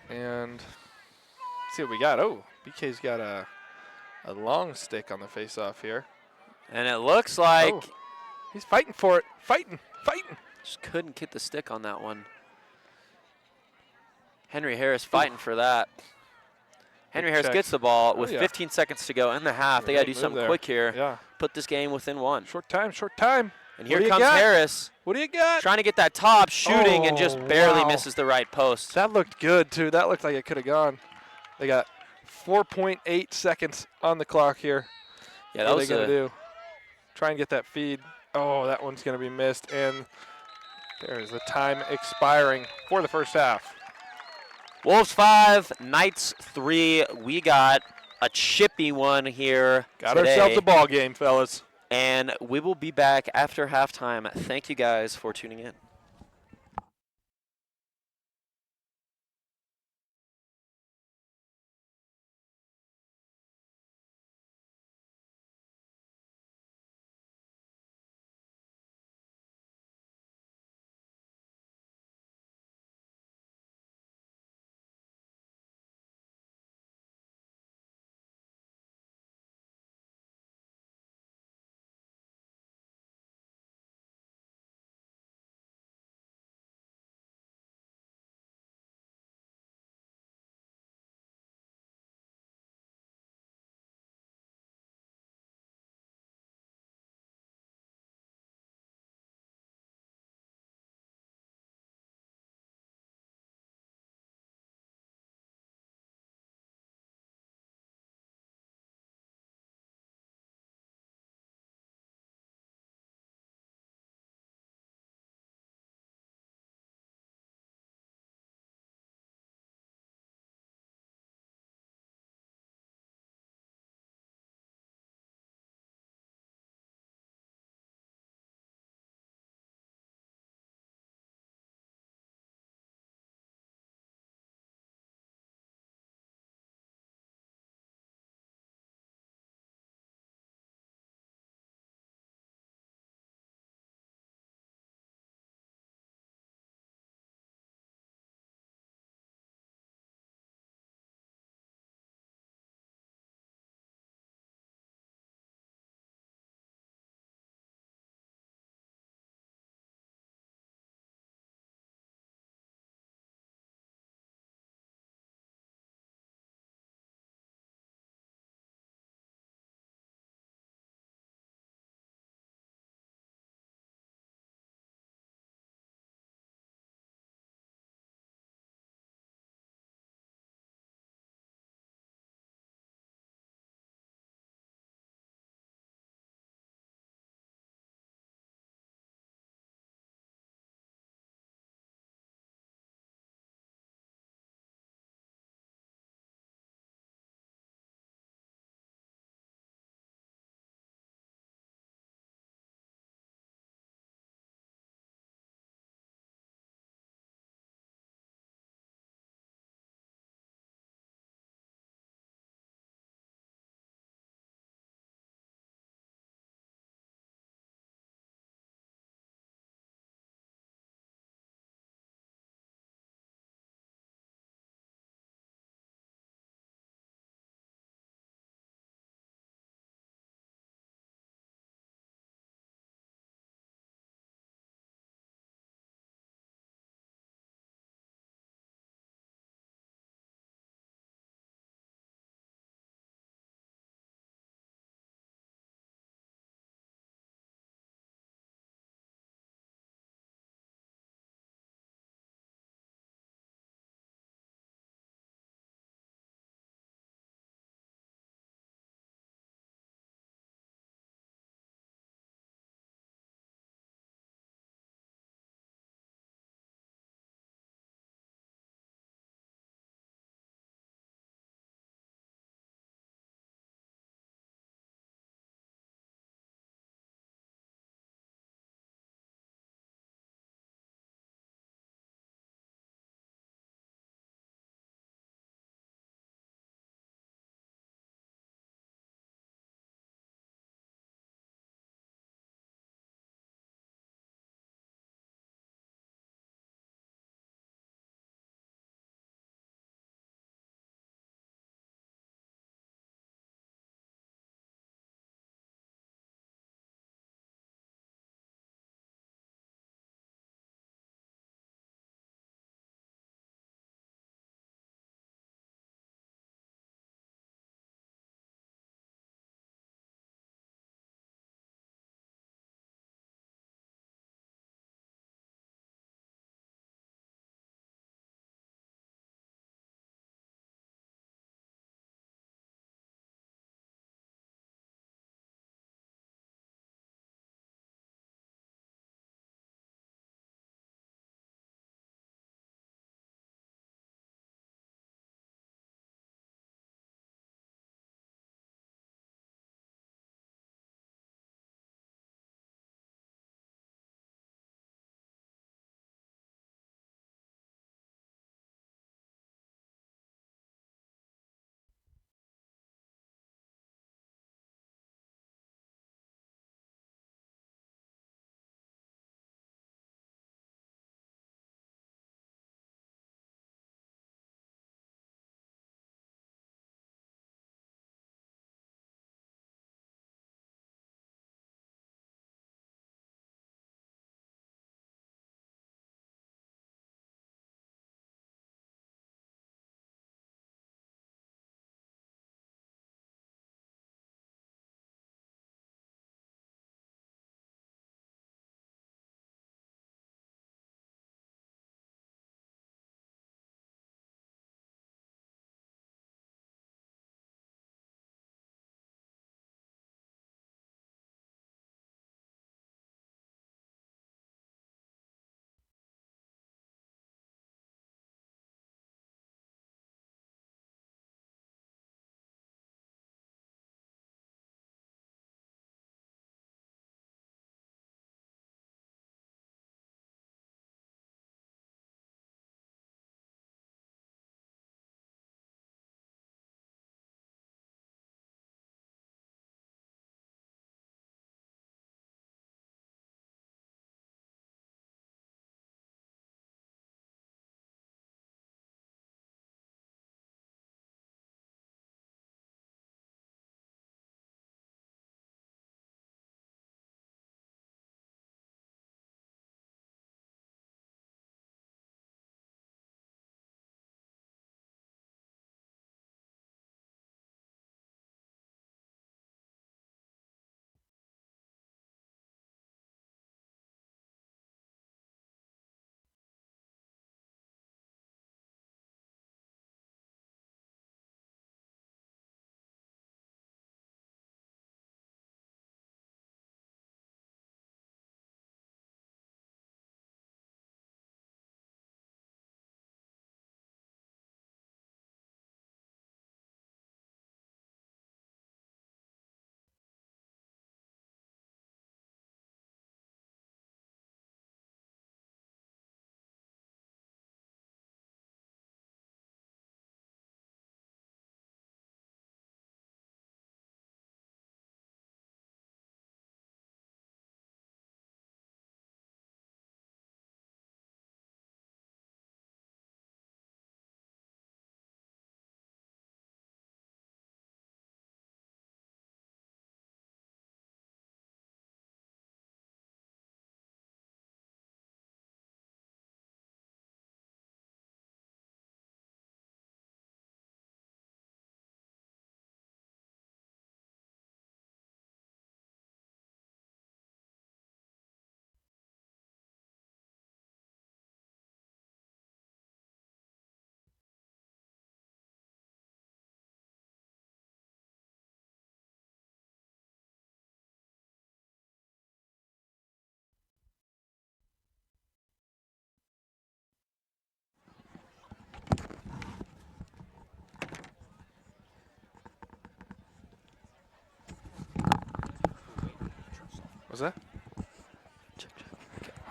And let's see what we got. Oh, BK's got a long stick on the face-off here. And it looks like he's fighting for it. Fighting. Just couldn't get the stick on that one. Henry Harris fighting for that. Henry Harris gets the ball with 15 seconds to go in the half. They got to do something quick here. Yeah. Put this game within one. Short time. And here comes Harris. What do you got? Trying to get that top, shooting, and just barely misses the right post. That looked good, too. That looked like it could have gone. They got 4.8 seconds on the clock here. Yeah, what are they going to do? Try and get that feed. Oh, that one's going to be missed. And there's the time expiring for the first half. Wolves 5, Knights 3. We got a chippy one here Got today. ourselves a ball game, fellas. And we will be back after halftime. Thank you guys for tuning in.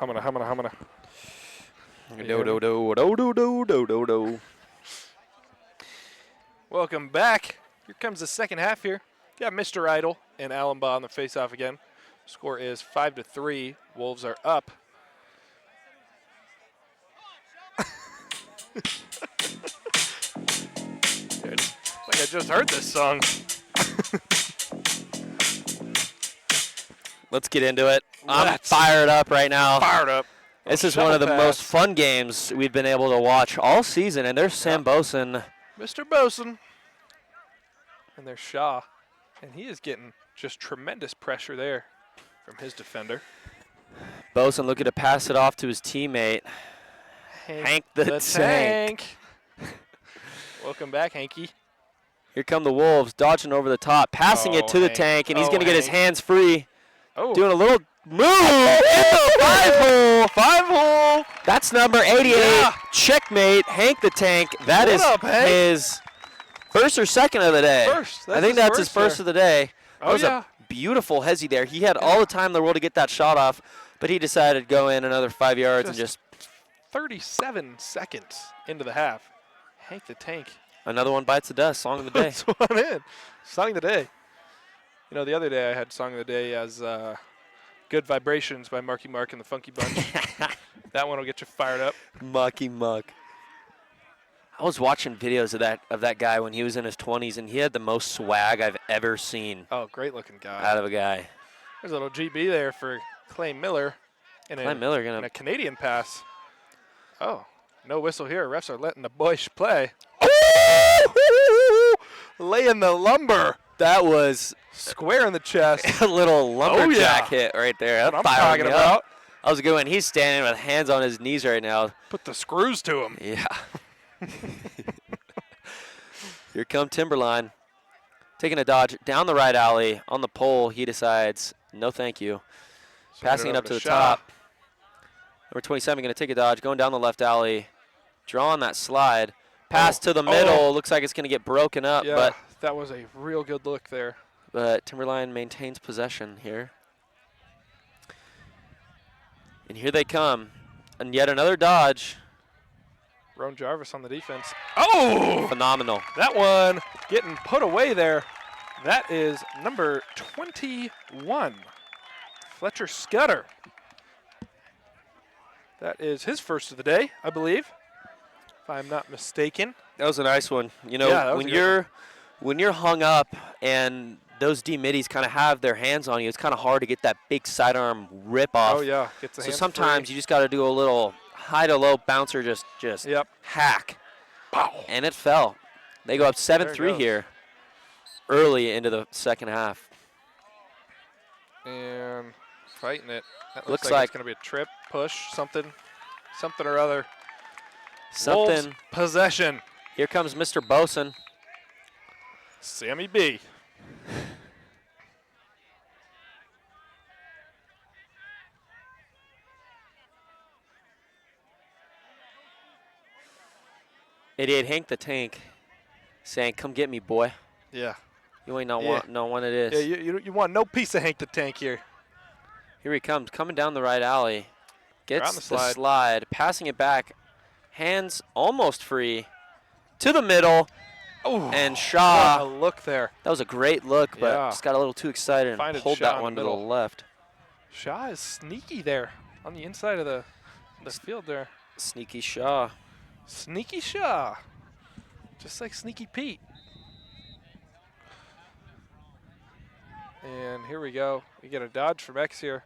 Humana. Do. Welcome back. Here comes the second half here. Got Mr. Idol and Allenbaugh on the face-off again. Score is 5-3. Wolves are up. Dude, like I just heard this song. Let's get into it. I'm Let's. fired up right now. Fired up. This is one of the most fun games we've been able to watch all season, and there's Sam Boson. Mr. Boson. And there's Shaw. And he is getting just tremendous pressure there from his defender. Boson looking to pass it off to his teammate, Hank the Tank. Welcome back, Hanky. Here come the Wolves, dodging over the top, passing it to the Hank. Tank, and he's going to get his Hank. hands free. Oh. Doing a little move in the 5-hole. 5-hole. That's number 88. Yeah. Checkmate, Hank the Tank. That What is up, Hank? his first or second of the day. First. I think that's his first of the day. That Oh, was yeah. a beautiful hezzy there. He had all the time in the world to get that shot off, but he decided to go in another 5 yards and just 37 seconds into the half. Hank the Tank. another one bites the dust. Song of the day. That's one in. Song of the day. You know, the other day I had Song of the Day as Good Vibrations by Marky Mark and the Funky Bunch. That one will get you fired up. Mucky Muck. I was watching videos of that guy when he was in his 20s, and he had the most swag I've ever seen Oh, great looking guy. out of a guy. There's a little GB there for Clay Miller. And Clay Miller and gonna a Canadian pass. Oh, no whistle here. Refs are letting the boys play. Laying the lumber. that was Square in the chest. a little lumberjack yeah. hit right there. What That I'm fired talking me up. about. I was a good one. He's standing with hands on his knees right now. Put the screws to him. Yeah. Here come Timberline. Taking a dodge down the right alley. On the pole, he decides, no thank you. Passing it up to the top. Number 27 going to take a dodge. Going down the left alley. Drawing that slide. Pass to the middle. Looks like it's going to get broken up. Yeah, But that was a real good look there. Timberline maintains possession here. And here they come. And yet another dodge. Roan Jarvis on the defense. Oh! Phenomenal. That one getting put away there. That is number 21, Fletcher Scudder. That is his first of the day, I believe, if I'm not mistaken. That was a nice one. You know, Yeah, that was a good when you're hung up and those D middies kind of have their hands on you, it's kind of hard to get that big sidearm rip off. Oh, yeah. Gets the So hands sometimes free. you just got to do a little high to low bouncer, just Yep. hack. Pow. And it fell. They go up There it 7-3 goes. here early into the second half. And fighting it. That Looks looks like it's going to be a trip, push, something or other. Something. Wolves possession. Here comes Mr. Boson. Sammy B. Idiot Hank the Tank saying, come get me, boy. Yeah. You ain't know Yeah. what it is. Yeah, you want no piece of Hank the Tank here. Here he comes, coming down the right alley. Gets on the the slide. slide, passing it back. Hands almost free. To the middle. Oh, And what a Shaw. look there. That was a great look, but Yeah. just got a little too excited Find and it, pulled Shaw in that the one to the middle. left. Shaw is sneaky there on the inside of the field there. Sneaky Shaw. Sneaky Shaw. Just like Sneaky Pete. And here we go. We get a dodge from X here.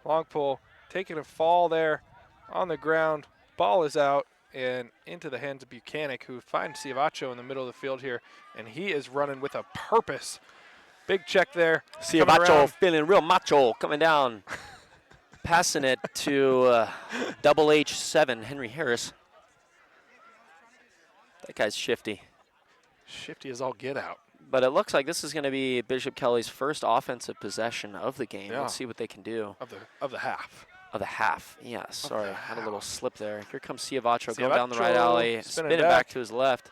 Long pull. Taking a fall there on the ground. Ball is out and into the hands of Buchanan, who finds Ciavacho in the middle of the field here. And he is running with a purpose. Big check there. coming Ciavacho around. feeling real macho, coming down. Passing it to double H7, Henry Harris. That guy's shifty. Shifty as all get out. But it looks like this is going to be Bishop Kelly's first offensive possession of the game. Yeah. Let's see what they can do. Of the half. Of the half. Yeah, sorry. the Had a little half. slip there. Here comes Ciavacho going down the right Ciavacho alley. spinning Spinning back back. to his left.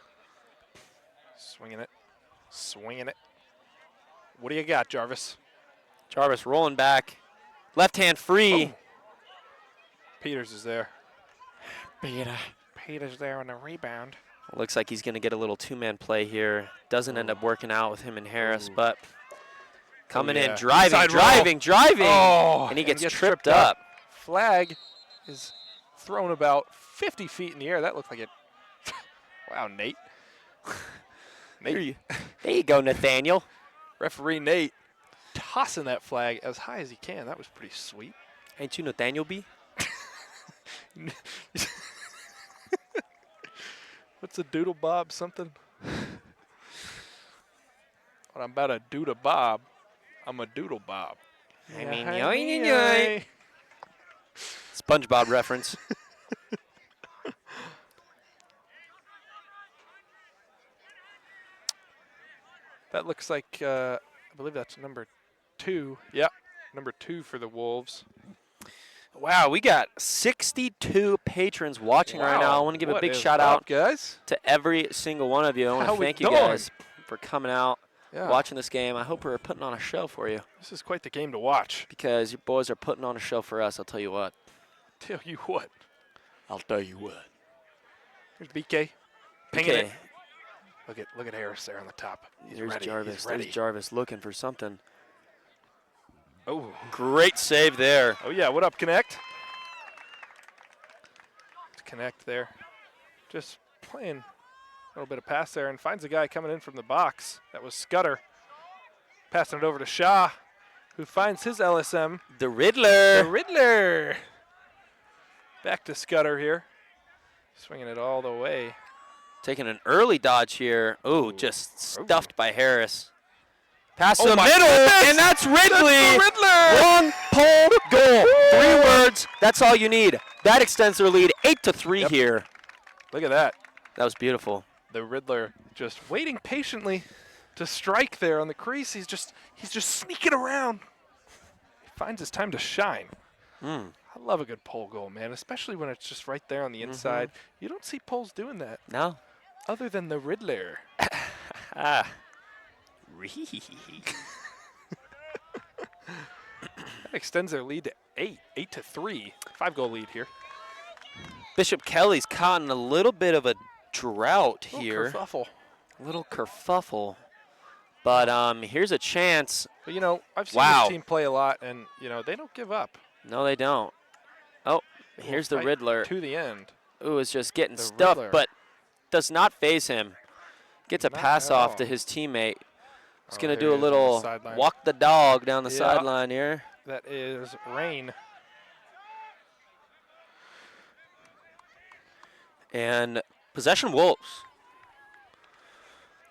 Swinging it. Swinging it. What do you got, Jarvis? Jarvis rolling back. Left hand free. Oh. Peters is there. Peters there on the rebound. Looks like he's going to get a little two-man play here. Doesn't end up working out with him and Harris, but coming in, driving, Oh, and he gets tripped up. Flag is thrown about 50 feet in the air. That looked like it. Wow, Nate. There you go, Nathaniel. Referee Nate tossing that flag as high as he can. That was pretty sweet. Ain't you Nathaniel B? What's a doodle bob something? When I'm about a doodle bob, I'm a doodle bob. I mean, yoy. SpongeBob reference. That looks like, I believe that's number 2. Yep, number 2 for the Wolves. Wow, we got 62 patrons watching right now. I want to give a big shout out guys, to every single one of you. I want to thank you guys for coming out, watching this game. I hope we're putting on a show for you. This is quite the game to watch. Because your boys are putting on a show for us, I'll tell you what. Tell you what. I'll tell you what. Here's BK. Pinging it. Look at Harris there on the top. There's ready. Jarvis. He's ready. There's Jarvis looking for something. Oh, great save there. Oh yeah, what up, Connect? Connect there. Just playing a little bit of pass there and finds a guy coming in from the box. That was Scudder. Passing it over to Shaw, who finds his LSM. The Riddler. The Riddler. Back to Scudder here. Swinging it all the way. Taking an early dodge here. Oh, just stuffed by Harris. Pass to the middle, and that's Ridley. That's the Riddler. Long pole goal. 3 words. That's all you need. That extends their lead 8-3 here. Look at that. That was beautiful. The Riddler just waiting patiently to strike there on the crease. He's just sneaking around. He finds his time to shine. I love a good pole goal, man, especially when it's just right there on the inside. You don't see poles doing that. No. Other than the Riddler. That extends their lead to 8-3. 5-goal lead here. Bishop Kelly's caught in a little bit of a drought here. Kerfuffle. A little kerfuffle. But here's a chance. But, you know, I've seen this team play a lot, and, you know, they don't give up. No, they don't. Oh, here's the Riddler. To the end. Ooh, is just getting stuffed, but does not phase him. Gets a pass off to his teammate. He's going to do a little walk the dog down the sideline here. That is Rain. And possession Wolves.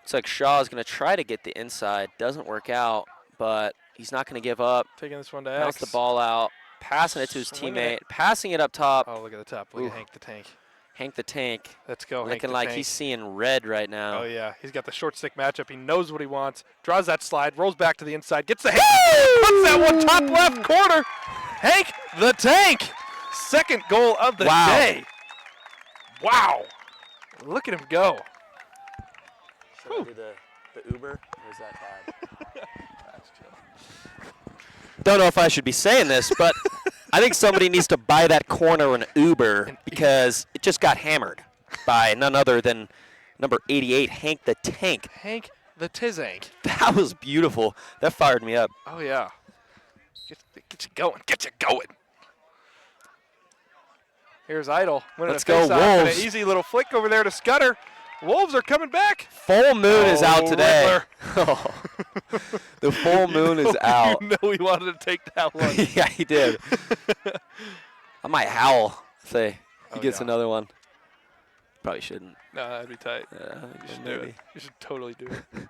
Looks like Shaw is going to try to get the inside. Doesn't work out, but he's not going to give up. Taking this one to Bounce the ball out. Passing it to his teammate. Passing it up top. Oh, look at the top. Look at Hank the Tank. Hank the Tank. Let's go, Looking like he's seeing red right now. Oh, yeah. He's got the short stick matchup. He knows what he wants. Draws that slide. Rolls back to the inside. Gets the hit. Puts that one top left corner. Hank the Tank. Second goal of the day. Wow. Look at him go. Should I do the Uber, or is that bad? Don't know if I should be saying this, but I think somebody needs to buy that corner an Uber because it just got hammered by none other than number 88, Hank the Tank. Hank the Tizank. That was beautiful. That fired me up. Oh, yeah. Get you going. Get you going. Here's Idle. Let's go, Wolves. An easy little flick over there to Scudder. Wolves are coming back. Full moon is out today. The full moon is out. You know he wanted to take that one. Yeah, he did. I might howl if he gets another one. Probably shouldn't. No, that'd be tight. You should do it. You should totally do it.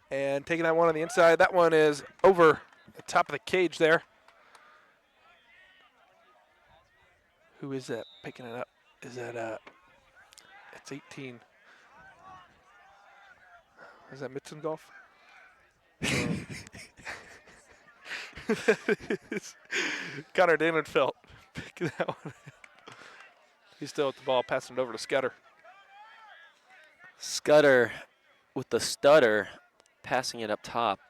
And taking that one on the inside. That one is over the top of the cage there. Who is that picking it up? Is that it's 18. Is that Mitson Golf? Connor Danenfeld picking that one up. He's still at the ball, passing it over to Scudder. Scudder with the stutter. passing it up top.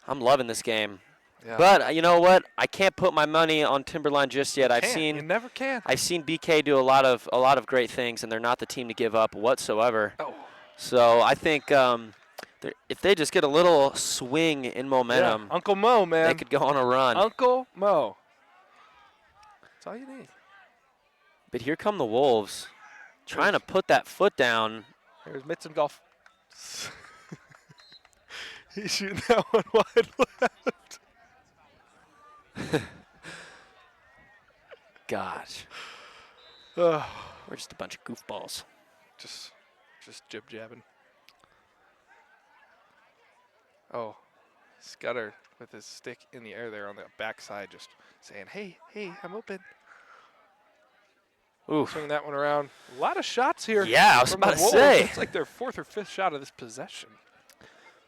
I'm loving this game. Yeah. But you know what? I can't put my money on Timberline just yet. You never can. I've seen BK do a lot of great things, and they're not the team to give up whatsoever. Oh. So I think if they just get a little swing in momentum, Yeah. Uncle Mo, man. they could go on a run. Uncle Mo. That's all you need. But here come the Wolves, trying to put that foot down. Here's Mitzengolf. He's shooting that one wide left. Gosh, Ugh. we're just a bunch of goofballs. Just jib-jabbing. Oh, Scudder with his stick in the air there on the backside, just saying, hey, I'm open. Ooh. Swinging that one around. A lot of shots here. Yeah, I was from the about to Wolves. say. It's like their 4th or 5th shot of this possession.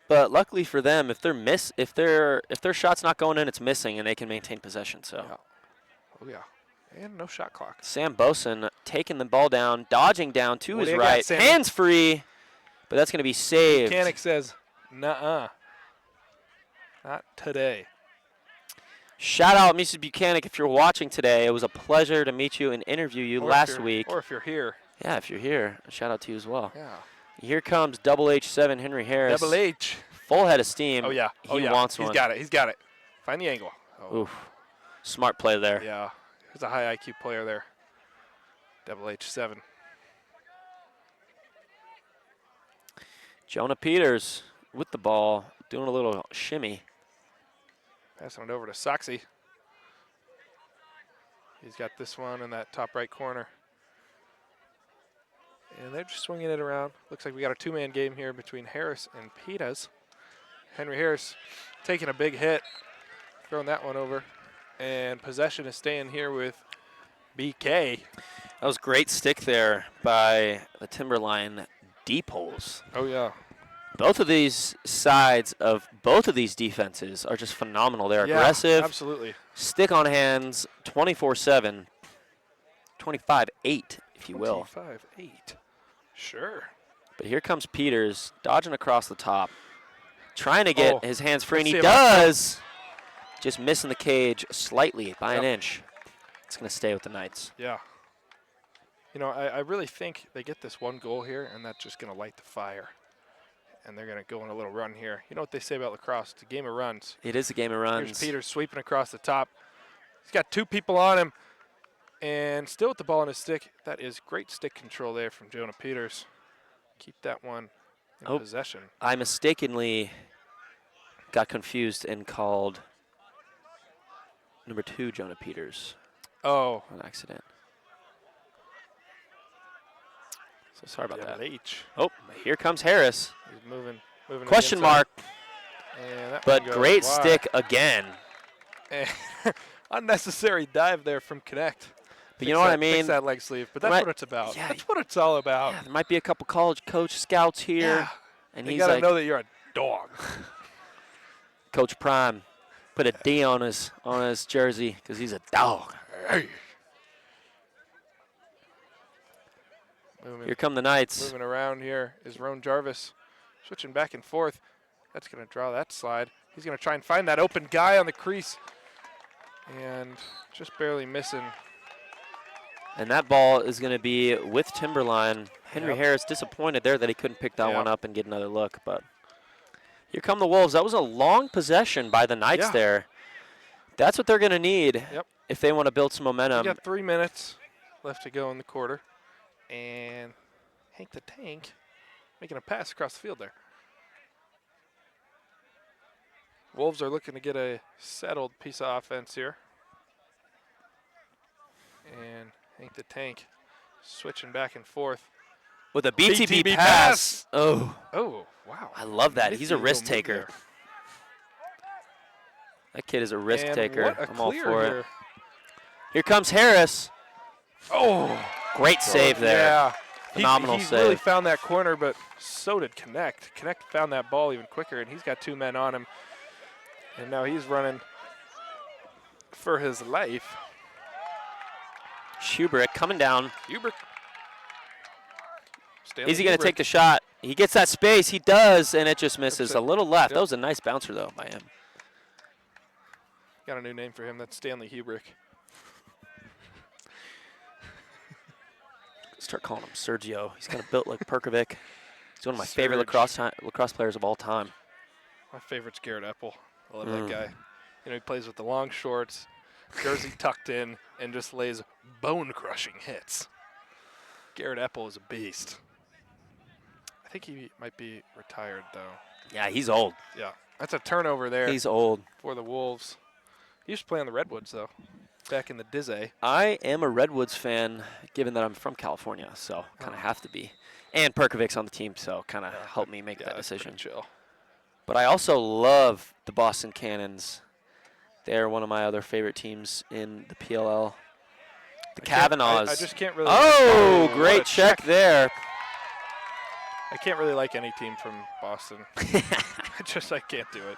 But luckily for them, if their shot's not going in, it's missing, and they can maintain possession. So. Yeah. Oh yeah, and no shot clock. Sam Boson taking the ball down, dodging down to What do his you got, right, Sammy? hands free, but that's going to be saved. Mechanic says, nuh-uh. Not today. Shout out, Mrs. Buchanan, if you're watching today. It was a pleasure to meet you and interview you last week. Or if you're here. Yeah, if you're here, a shout out to you as well. Yeah. Here comes Double H7 Henry Harris. Double H. Full head of steam. Oh, yeah. He wants one. He's got it. Find the angle. Oh. Oof. Smart play there. Yeah. There's a high IQ player there. Double H7. Jonah Peters with the ball, doing a little shimmy. Passing it over to Soxy. He's got this one in that top right corner. And they're just swinging it around. Looks like we got a 2-man game here between Harris and Peters. Henry Harris taking a big hit, throwing that one over. And possession is staying here with BK. That was great stick there by the Timberline deep holes. Oh, yeah. Both of these sides of both of these defenses are just phenomenal. They're aggressive. Absolutely. Stick on hands 24/7. 25-8, if you will. 25-8. Sure. But here comes Peters dodging across the top, trying to get his hands free, and he Let's see about does. Just missing the cage slightly by an inch. It's going to stay with the Knights. Yeah. You know, I really think they get this one goal here, and that's just going to light the fire. And they're going to go on a little run here. You know what they say about lacrosse? It's a game of runs. It is a game of runs. Here's Peters sweeping across the top. He's got 2 people on him, and still with the ball on his stick. That is great stick control there from Jonah Peters. Keep that one in possession. I mistakenly got confused and called number 2 Jonah Peters. Oh. On accident. So sorry about that. H. Oh, here comes Harris. He's moving Question mark. And that but one goes great wide. stick again. And unnecessary dive there from Connect. But you know what I mean? Fix that leg sleeve. But that's what it's about. Yeah, that's what it's all about. Yeah, there might be a couple college coach scouts here. Yeah. And you he's gotta like, know that you're a dog. Coach Prime put a D on his jersey because he's a dog. Here come the Knights. Moving around here is Roan Jarvis. Switching back and forth. That's going to draw that slide. He's going to try and find that open guy on the crease. And just barely missing. And that ball is going to be with Timberline. Henry Harris disappointed there that he couldn't pick that one up and get another look. But here come the Wolves. That was a long possession by the Knights there. That's what they're going to need if they want to build some momentum. We got 3 minutes left to go in the quarter. And Hank the Tank making a pass across the field there. Wolves are looking to get a settled piece of offense here. And Hank the Tank switching back and forth. With a BTB pass. Oh. Oh, wow. I love that. He's a risk taker. That kid is a risk taker. I'm all for it. Here comes Harris. Oh. Great save there. Yeah. Phenomenal he save. Really found that corner, but so did Connect. Connect found that ball even quicker, and he's got 2 men on him. And now he's running for his life. Schubert coming down. Schubert Stanley Is he going to Kubrick. take the shot? He gets that space. He does, and it just misses. That's it. A little left. Yep. That was a nice bouncer, though, by him. Got a new name for him. That's Stanley Kubrick. Start calling him Sergio. He's kind of built like Perkovic. He's one of my favorite Serge. lacrosse players of all time. My favorite's Garrett Epple. I love that guy. You know, he plays with the long shorts, jersey tucked in, and just lays bone-crushing hits. Garrett Epple is a beast. I think he might be retired, though. Yeah, he's old. Yeah, that's a turnover there He's old. for the Wolves. He used to play on the Redwoods, though, back in the Dizzy. I am a Redwoods fan, given that I'm from California, so kind of have to be. And Perkovic's on the team, so kind of helped me make that that's decision. pretty chill. But I also love the Boston Cannons. They're one of my other favorite teams in the PLL. The Kavanaughs. I just can't really. Oh, what great a check there. I can't really like any team from Boston. I can't do it.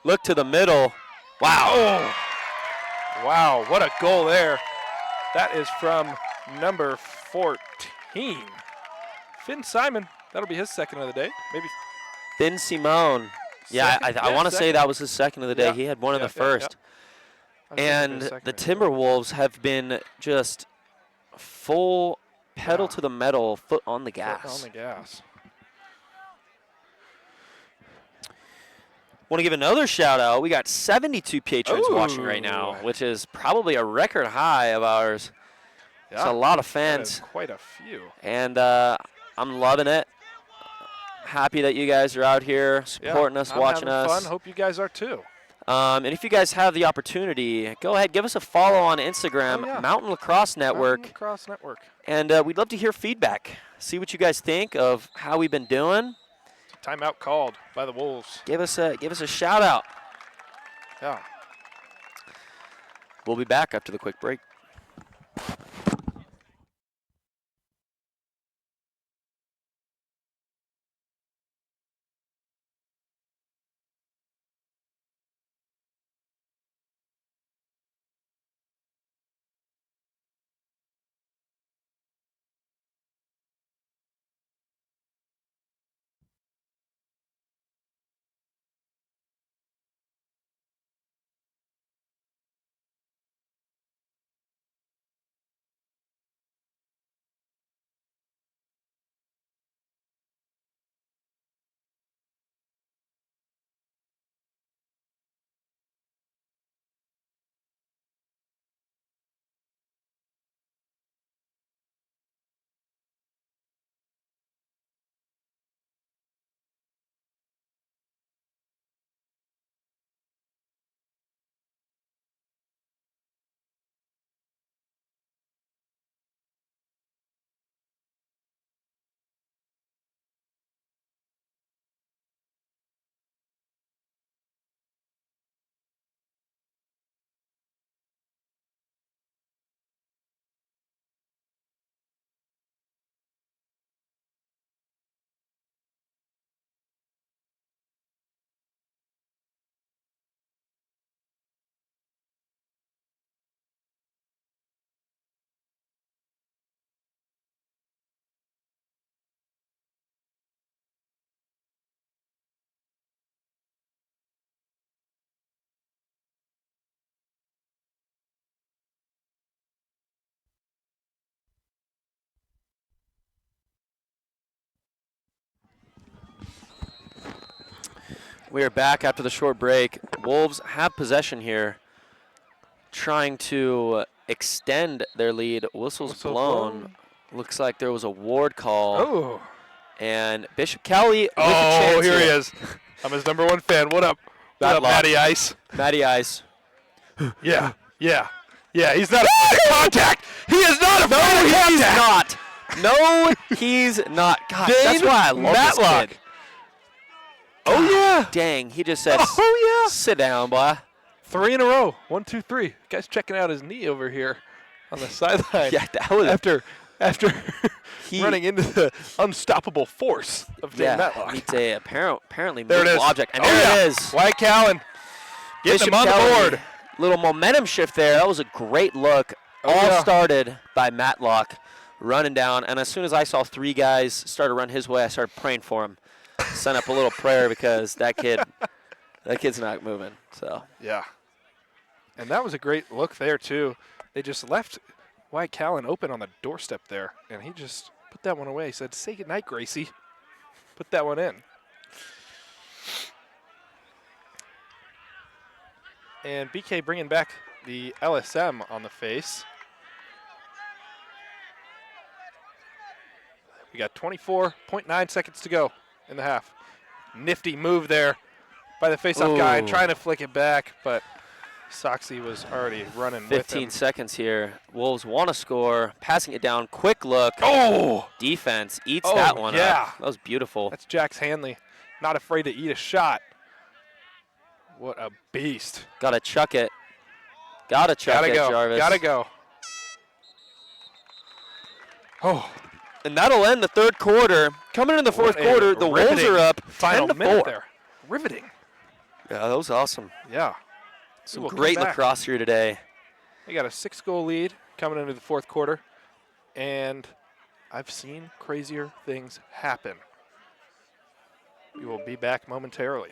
Look to the middle. Wow. Oh, wow, what a goal there. That is from number 14. Finn Simon. That'll be his second of the day. Maybe. Finn Simone. Yeah, I want to say that was his second of the day. Yeah. He had one in Yeah, the first. And the Timberwolves have been just full pedal to the metal, foot on the gas. Foot on the gas. Want to give another shout out. We got 72 patrons watching right now, which is probably a record high of ours. Yeah, it's a lot of that is fans. quite a few. And I'm loving it. Happy that you guys are out here supporting us, watching having us. fun. Hope you guys are too. And if you guys have the opportunity, go ahead, give us a follow on Instagram, Mountain Lacrosse Network. Mountain Lacrosse Network. And we'd love to hear feedback. See what you guys think of how we've been doing. Timeout called by the Wolves. Give us a shout out. Yeah. We'll be back after the quick break. We are back after the short break. Wolves have possession here, trying to extend their lead. Whistle's blown. Looks like there was a ward call. Oh. And Bishop Kelly with Oh, a chance here he is. I'm his number one fan. What up? What up, Matty Ice? Matty Ice. Yeah. He's not afraid of contact. He is not afraid of contact. No, he's not. God, that's why I love this kid. Oh, yeah. Dang, he just said, Oh, yeah. sit down, boy. 3 in a row. 1, 2, 3. Guy's checking out his knee over here on the sideline. Yeah, that was after running into the unstoppable force of Dave Matlock. Meets a apparently There it movable is. object. And there it is. White Cowan. Getting him on the Kelly, board. Little momentum shift there. That was a great look. All started by Matlock. running down. And as soon as I saw 3 guys start to run his way, I started praying for him. Sent up a little prayer because that kid's not moving. So Yeah. And that was a great look there, too. They just left White Callan open on the doorstep there, and he just put that one away. He said, say goodnight, Gracie. Put that one in. And BK bringing back the LSM on the face. We got 24.9 seconds to go in the half. Nifty move there by the face-off guy, Ooh. trying to flick it back, but Soxy was already running with him. 15 seconds here. Wolves want to score. Passing it down. Quick look. Oh! Defense eats that one yeah. up. That was beautiful. That's Jax Hanley. Not afraid to eat a shot. What a beast. Got to chuck it. Got to chuck it, Jarvis. Gotta go. Oh. And that'll end the third quarter. Coming in the fourth quarter, the Wolves are up final 10-4. minute there. Riveting. Yeah, that was awesome. Yeah. Some great lacrosse here today. They got a 6-goal lead coming into the fourth quarter, and I've seen crazier things happen. We will be back momentarily.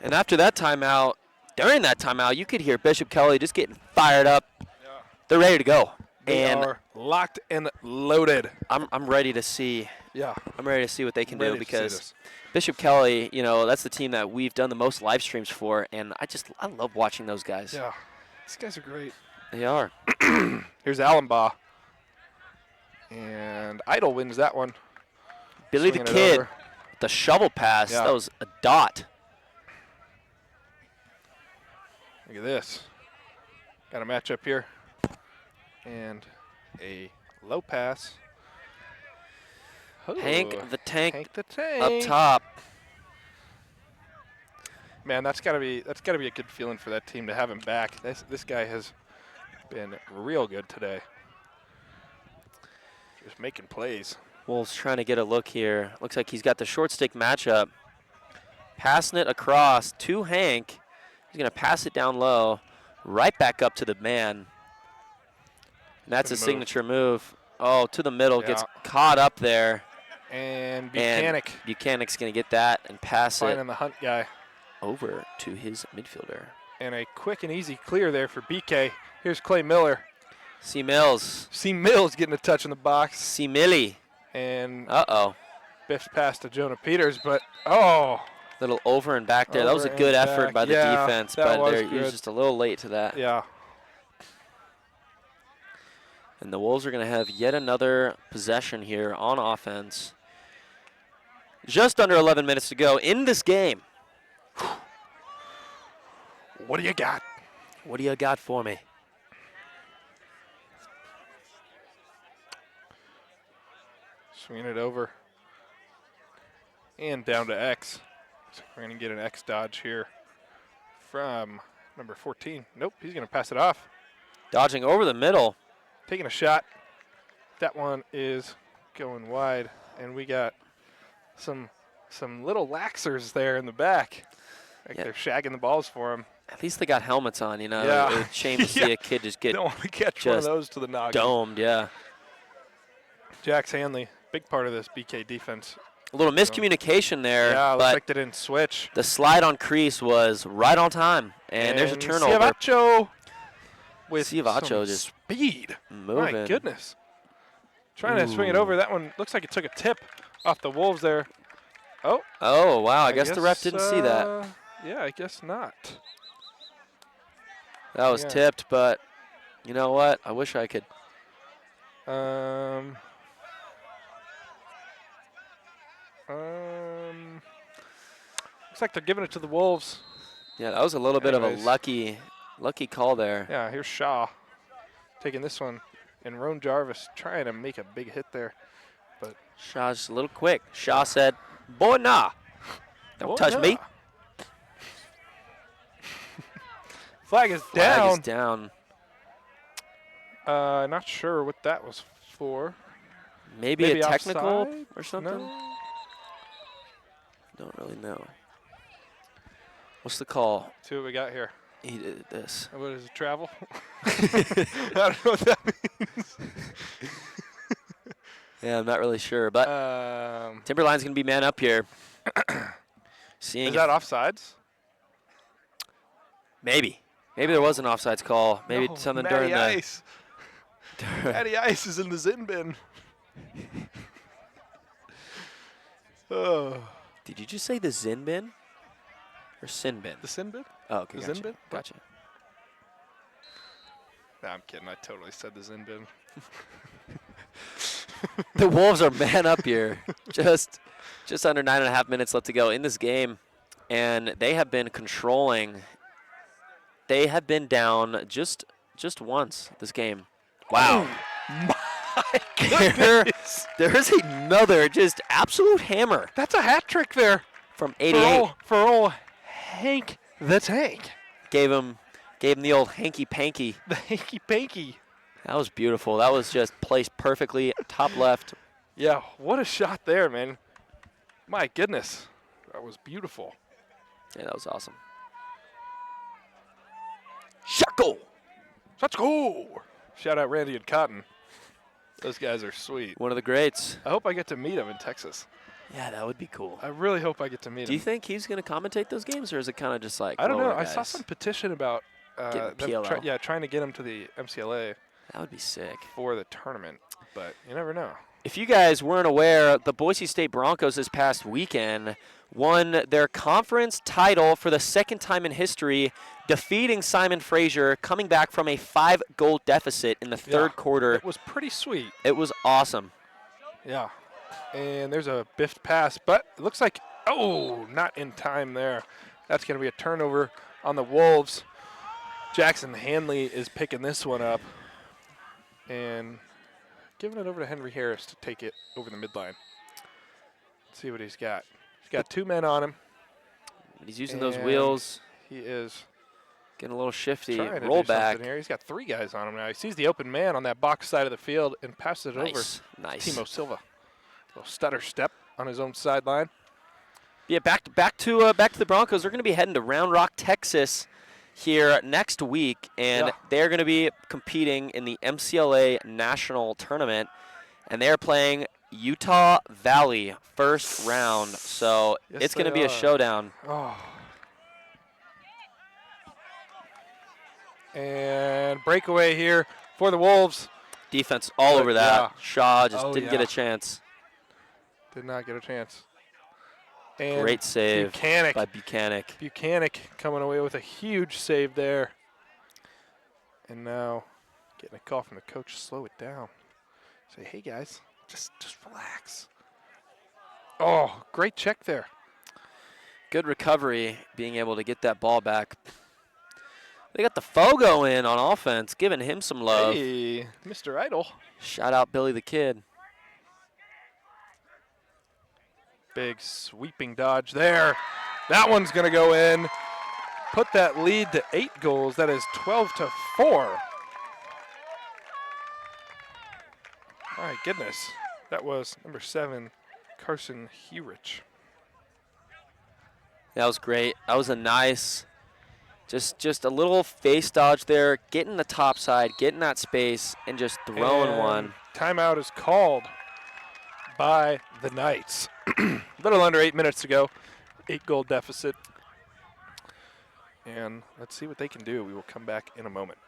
And after that timeout, during that timeout, you could hear Bishop Kelly just getting fired up. Yeah. They're ready to go. They are locked and loaded. I'm ready to see. Yeah. I'm ready to see what they can do because Bishop Kelly, you know, that's the team that we've done the most live streams for, and I love watching those guys. Yeah. These guys are great. They are. Here's Allenbaugh. And Idle wins that one. Billy the Kid, the shovel pass. Yeah. That was a dot. Look at this. Got a matchup here. And a low pass. Ooh, Hank the Tank up top. Man, that's gotta be a good feeling for that team to have him back. This guy has been real good today. Just making plays. Wolves trying to get a look here. Looks like he's got the short stick matchup. Passing it across to Hank. He's going to pass it down low, right back up to the man. And that's a signature move. Oh, to the middle, gets caught up there. And Buchanan's going to get that and pass it. Finding the Hunt guy. Over to his midfielder. And a quick and easy clear there for BK. Here's Clay Miller. C. Mills getting a touch in the box. C. Millie. And Biff's pass to Jonah Peters, but little over and back there. That was a good effort by the defense, but he was just a little late to that. Yeah. And the Wolves are going to have yet another possession here on offense. Just under 11 minutes to go in this game. What do you got? What do you got for me? Swinging it over. And down to X. So we're going to get an X dodge here from number 14. Nope, he's going to pass it off. Dodging over the middle. Taking a shot. That one is going wide. And we got some little laxers there in the back. Like they're shagging the balls for him. At least they got helmets on, you know. Yeah. It's a shame to see a kid just get don't want to catch one of those to the noggin. Domed, yeah. Jax Hanley, big part of this BK defense. A little miscommunication there, Yeah, looks but like they didn't switch. the slide on crease was right on time, and there's a turnover. Ciavaccio with Ciavaccio some just speed. moving. My goodness. Trying to swing it over. That one looks like it took a tip off the Wolves there. Oh. Oh, wow. I guess the ref didn't see that. Yeah, I guess not. That was tipped, but you know what? I wish I could. Looks like they're giving it to the Wolves. Yeah, that was a little bit of a lucky call there. Yeah, here's Shaw taking this one. And Roan Jarvis trying to make a big hit there. But Shaw's a little quick. Shaw said, boy, nah. Don't touch me. Flag is down. Flag is down. Not sure what that was for. Maybe a technical offside? or something? No. Don't really know. What's the call? See what we got here. He did this. What is it, travel? I don't know what that means. Yeah, I'm not really sure, but Timberline's going to be man up here. Seeing is that offsides? Maybe. Maybe there was an offsides call. Maybe No, something Matty during the... Ice. Matty Ice is in the Zin bin. Oh. Did you just say the Zin bin? Or Sin bin? The Sin bin? Oh, okay, the gotcha. Zin bin? Gotcha. No, I'm kidding. I totally said the Zin bin. The Wolves are man up here. Just under 9.5 minutes left to go in this game. And they have been controlling. They have been down just once this game. Wow. Oh, my goodness. There's another just absolute hammer. That's a hat trick there. From 88. For old Hank the Tank. Gave him the old hanky-panky. The hanky-panky. That was beautiful. That was just placed perfectly, top left. Yeah, what a shot there, man. My goodness. That was beautiful. Yeah, that was awesome. Shako! Let's go! Shout out Randy and Cotton. Those guys are sweet. One of the greats. I hope I get to meet him in Texas. Yeah, that would be cool. I really hope I get to meet him. Do you think he's going to commentate those games, or is it kind of just like I don't know. guys? I saw some petition about trying to get him to the MCLA. That would be sick. For the tournament, but you never know. If you guys weren't aware, the Boise State Broncos this past weekend won their conference title for the second time in history, defeating Simon Fraser, coming back from a 5-goal deficit in the third quarter. It was pretty sweet. It was awesome. Yeah. And there's a biffed pass, but it looks like, not in time there. That's going to be a turnover on the Wolves. Jackson Hanley is picking this one up and giving it over to Henry Harris to take it over the midline. Let's see what he's got. He's got 2 men on him. He's using those wheels. He is getting a little shifty. Roll back. Here. He's got 3 guys on him now. He sees the open man on that box side of the field and passes it over. Nice. Timo Silva. A little stutter step on his own sideline. Yeah, back to the Broncos. They're going to be heading to Round Rock, Texas here next week, and they're going to be competing in the MCLA National Tournament, and they're playing Utah Valley first round. So it's going to be a showdown. Oh. And breakaway here for the Wolves. Defense all over that. Yeah. Shaw just didn't get a chance. Did not get a chance. And great save by Buchanan. Buchanan coming away with a huge save there. And now getting a call from the coach, slow it down. Say, hey guys, just relax. Oh, great check there. Good recovery, being able to get that ball back. They got the Fogo in on offense, giving him some love. Hey, Mr. Idol. Shout out Billy the Kid. Big sweeping dodge there. That one's going to go in. Put that lead to 8 goals. That is 12-4. My goodness. That was number 7, Carson Hurich. That was great. That was a nice, just a little face dodge there, getting the top side, getting that space, and just throwing one. Timeout is called by the Knights. A little under 8 minutes to go. 8-goal deficit. And let's see what they can do. We will come back in a moment.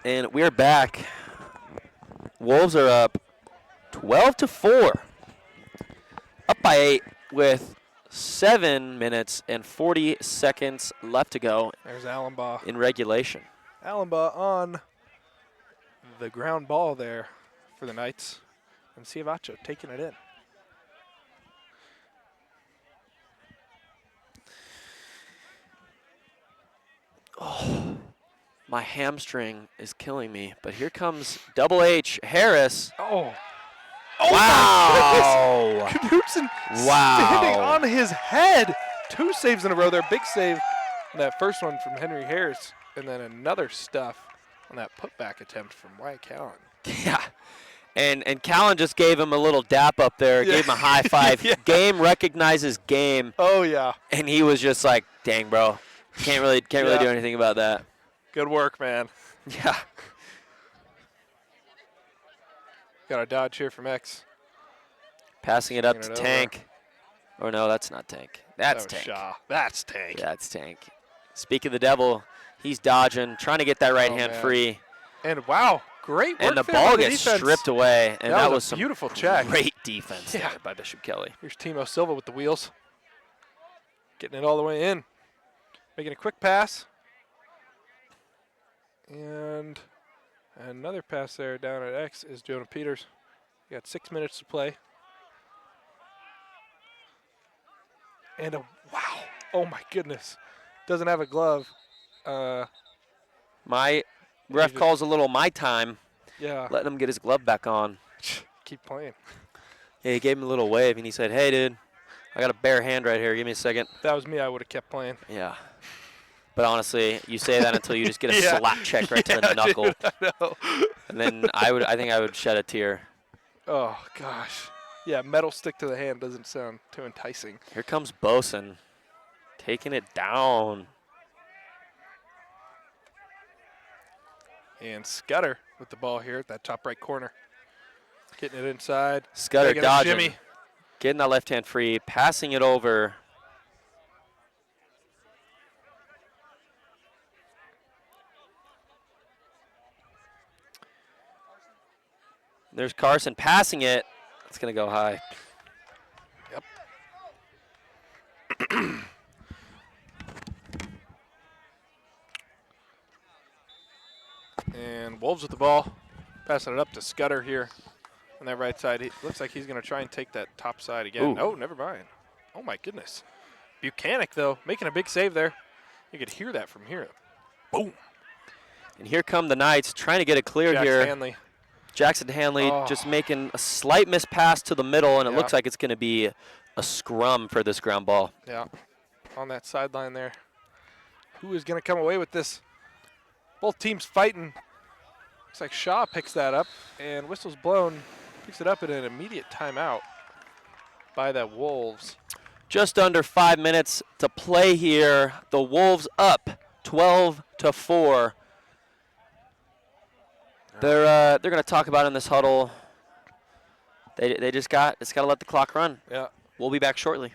And we're back. Wolves are up 12-4. Up by 8 with 7 minutes and 40 seconds left to go There's Allenbaugh. in regulation. Allenbaugh on the ground ball there for the Knights. And Ciavacho taking it in. Oh, my hamstring is killing me. But here comes Double H Harris. Oh. Wow. Knutson Wow. standing on his head. 2 saves in a row there. Big save on that first one from Henry Harris. And then another stuff on that putback attempt from Wyatt Callan. Yeah. And Callan just gave him a little dap up there, gave him a high five. Yeah. Game recognizes game. Oh, yeah. And he was just like, dang, bro. Can't really do anything about that. Good work, man. Yeah. Got a dodge here from X. Passing it up Swinging to it Tank. Or no, that's not Tank. That's That was Tank. Shaw. That's Tank. Yeah, that's Tank. Speak of the devil, he's dodging, trying to get that right hand man. free. And wow, great work And the there by ball the gets defense. stripped away. And that was a some beautiful check. great defense Yeah. there by Bishop Kelly. Here's Timo Silva with the wheels. Getting it all the way in. Making a quick pass. And another pass there down at X is Jonah Peters. You got 6 minutes to play. And a wow. Oh my goodness. Doesn't have a glove. My ref just- calls a little my time, Yeah. letting him get his glove back on. Keep playing. Yeah, he gave him a little wave, and he said, hey, dude, I got a bare hand right here. Give me a second. If that was me, I would have kept playing. Yeah. But honestly, you say that until you just get a Yeah. slap check right to the knuckle. Dude, I know. And then I think I would shed a tear. Oh, gosh. Yeah, metal stick to the hand doesn't sound too enticing. Here comes Bosun, taking it down. And Scudder with the ball here at that top right corner. Getting it inside. Scudder Making a dodging, shimmy. getting that left hand free, passing it over. There's Carson passing it. It's going to go high. Yep. And Wolves with the ball. Passing it up to Scudder here on that right side. He looks like he's going to try and take that top side again. Ooh. Oh, never mind. Oh, my goodness. Buchanan, though, making a big save there. You could hear that from here. Boom. And here come the Knights trying to get it clear Jack here. Hanley. Jackson Hanley just making a slight miss pass to the middle, and it Yeah. looks like it's going to be a scrum for this ground ball. Yeah, on that sideline there. Who is going to come away with this? Both teams fighting. Looks like Shaw picks that up, and whistle's blown. Picks it up in an immediate timeout by the Wolves. Just under 5 minutes to play here. The Wolves up 12-4. They're going to talk about in this huddle. They just got to let the clock run. Yeah. We'll be back shortly.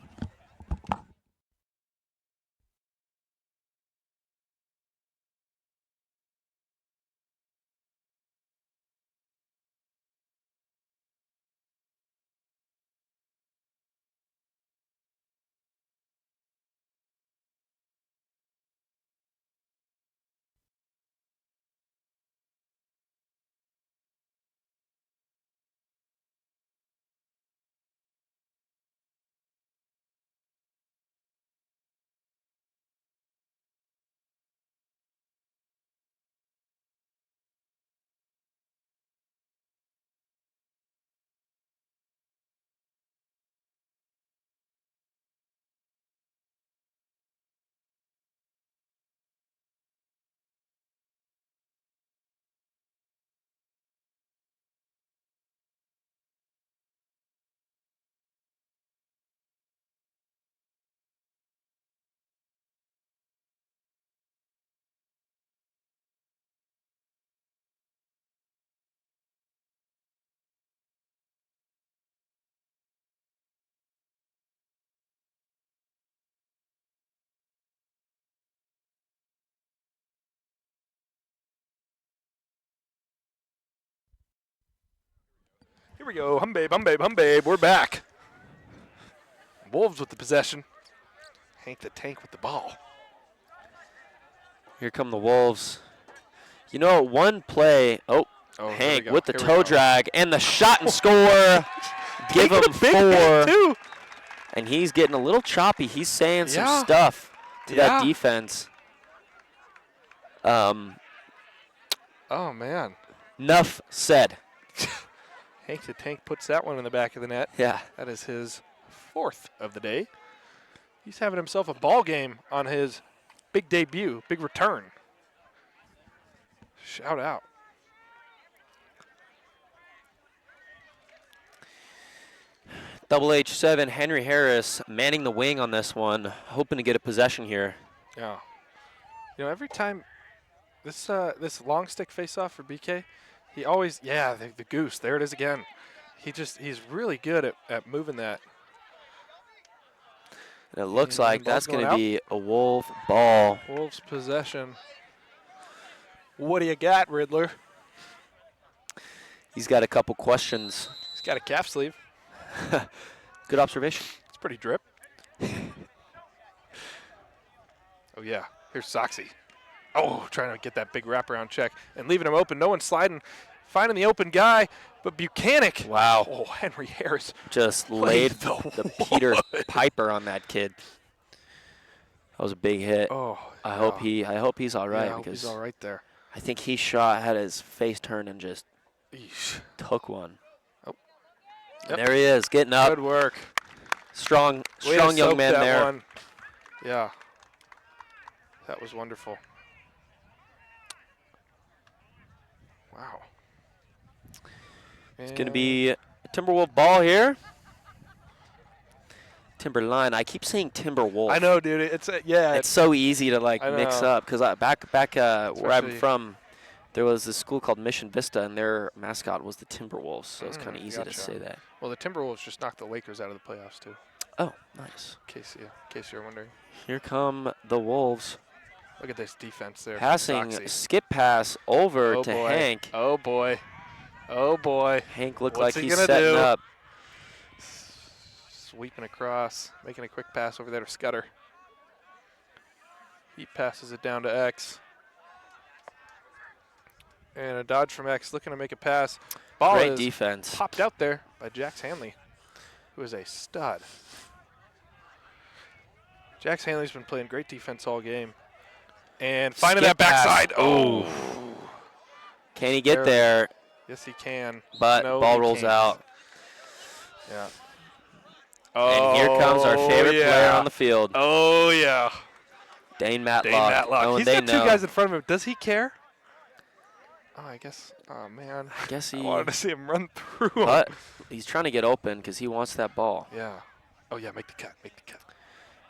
Here we go. Hum babe, hum babe, hum babe. We're back. Wolves with the possession. Hank the Tank with the ball. Here come the Wolves. You know, one play. Hank with the toe drag and the shot and score. Give him 4. Too. And he's getting a little choppy. He's saying some stuff to that defense. Oh, man. Enough said. Hank the Tank puts that one in the back of the net. Yeah. That is his 4th of the day. He's having himself a ball game on his big debut, big return. Shout out. Double H7, Henry Harris manning the wing on this one, hoping to get a possession here. Yeah. You know, every time this long stick face-off for BK, he always, the goose, there it is again. He's really good at moving that. And it looks like that's going to be a Wolf ball. Wolves possession. What do you got, Riddler? He's got a couple questions. He's got a calf sleeve. Good observation. It's pretty drip. Oh, yeah. Here's Soxy. Oh, trying to get that big wraparound check and leaving him open. No one sliding. Finding the open guy, but Buchanan. Wow. Oh, Henry Harris. Just laid the Peter Piper on that kid. That was a big hit. Oh, I hope he's all right, I hope because he's all right there. I think he had his face turned and just took one. Oh. And there he is, getting up. Good work. Strong young man there. One. Yeah. That was wonderful. Wow. It's going to be a Timberwolf ball here. Timberline. I keep saying Timberwolf. I know, dude. It's so easy to mix up, because back where I'm from, there was a school called Mission Vista, and their mascot was the Timberwolves. So it's kind of easy to say that. Well, the Timberwolves just knocked the Lakers out of the playoffs too. Oh, nice. In case you're wondering. Here come the Wolves. Look at this defense there. Passing, skip pass over to boy. Hank. Oh boy. Oh boy. Hank looked What's like he he's gonna setting do? up. Sweeping across, making a quick pass over there to Scudder. He passes it down to X. And a dodge from X, looking to make a pass. Ball Great is defense. popped out there by Jax Hanley, who is a stud. Jax Hanley's been playing great defense all game. And finding that backside. Oh. Can he get there? Yes, he can. But no, ball he rolls can't. out. Yeah. And here comes our favorite player on the field. Oh, yeah. Dane Matlock. He's got two guys in front of him. Does he care? Oh, I guess. Oh, man. I wanted to see him run through him. But he's trying to get open because he wants that ball. Yeah. Oh, yeah, make the cut. Make the cut.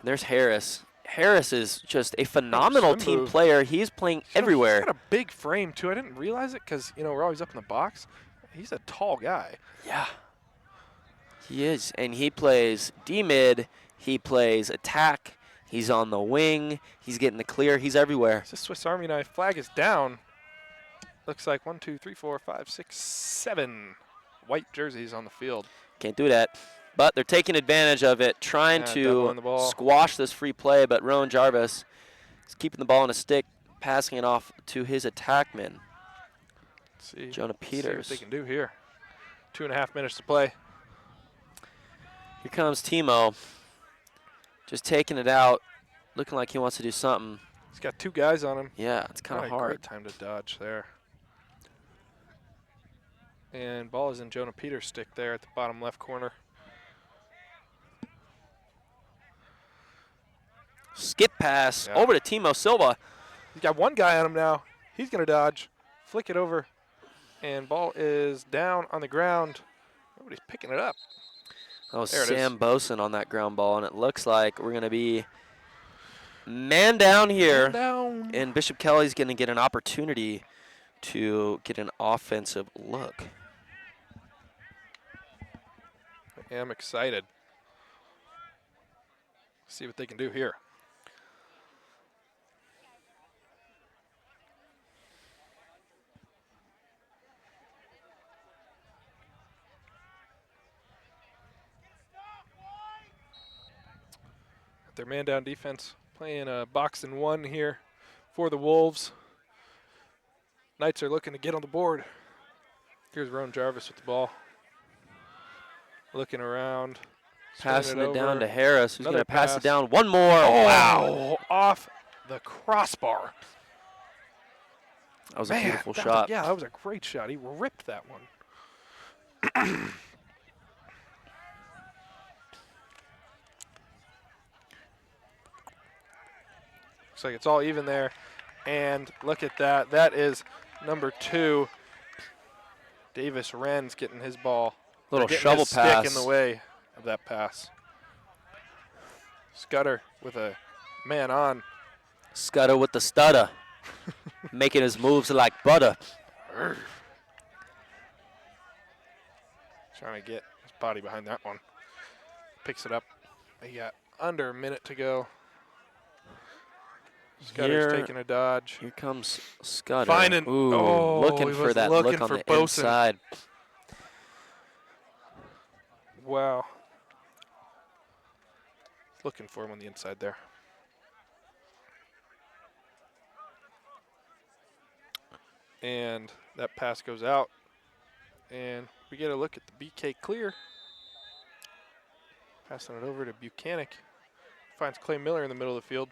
And there's Harris. Harris is just a phenomenal swim team move. player. He's playing everywhere. He's got a big frame, too. I didn't realize it because, we're always up in the box. He's a tall guy. Yeah. He is. And he plays D-mid. He plays attack. He's on the wing. He's getting the clear. He's everywhere. This Swiss Army knife flag is down. Looks like 1, 2, 3, 4, 5, 6, 7 white jerseys on the field. Can't do that. But they're taking advantage of it, trying doubling the to ball. squash this free play. But Rowan Jarvis is keeping the ball on a stick, passing it off to his attackman, Jonah Peters. See what they can do here. 2.5 minutes to play. Here comes Timo, just taking it out, looking like he wants to do something. He's got 2 guys on him. Yeah, it's kind of hard. Great time to dodge there. And ball is in Jonah Peters' stick there at the bottom left corner. Skip pass over to Timo Silva. He's got 1 guy on him now. He's going to dodge, flick it over, and ball is down on the ground. Nobody's picking it up. That was There it Sam is. Boson on that ground ball, and it looks like we're going to be man down here. Man down. And Bishop Kelly's going to get an opportunity to get an offensive look. I am excited. See what they can do here. Their man down defense playing a box and 1 here for the Wolves. Knights are looking to get on the board. Here's Rowan Jarvis with the ball. Looking around. Passing it down over. to Harris, who's going Another to pass pass. it down. One more. Oh, Wow. off the crossbar. That was Man, a beautiful that shot. that was a great shot. He ripped that one. Looks like it's all even there. And look at that. That is number 2. Davis Wren's getting his ball. Little Getting shovel his pass. stick in the way of that pass. Scudder with a man on. Scudder with the stutter. Making his moves like butter. Trying to get his body behind that one. Picks it up. He got under a minute to go. Scudder's taking a dodge. Here comes Scudder. Finding, Ooh, looking he for was that looking look on for the Boson. inside. Wow. Looking for him on the inside there. And that pass goes out. And we get a look at the BK clear. Passing it over to Buchanan. Finds Clay Miller in the middle of the field.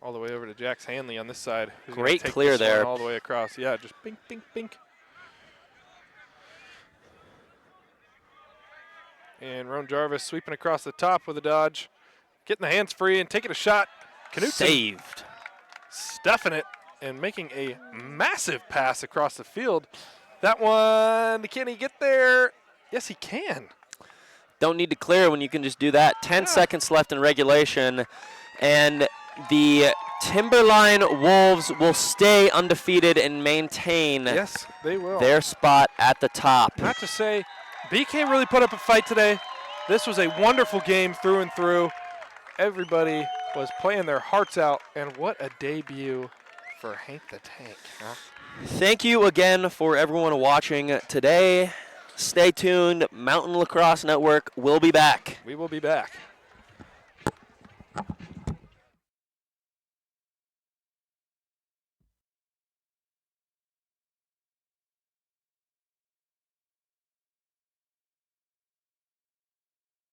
All the way over to Jax Hanley on this side. Who's gonna Great take clear this one there. all the way across. Yeah, just bink, bink, bink. And Rowan Jarvis sweeping across the top with a dodge. Getting the hands free and taking a shot. Knutson Saved. stuffing it and making a massive pass across the field. That one, can he get there? Yes, he can. Don't need to clear when you can just do that. 10 seconds left in regulation. And the Timberline Wolves will stay undefeated and maintain Yes, they will. their spot at the top. Not to say, BK really put up a fight today. This was a wonderful game through and through. Everybody was playing their hearts out, and what a debut for Hank the Tank. Huh? Thank you again for everyone watching today. Stay tuned. Mountain Lacrosse Network will be back. We will be back.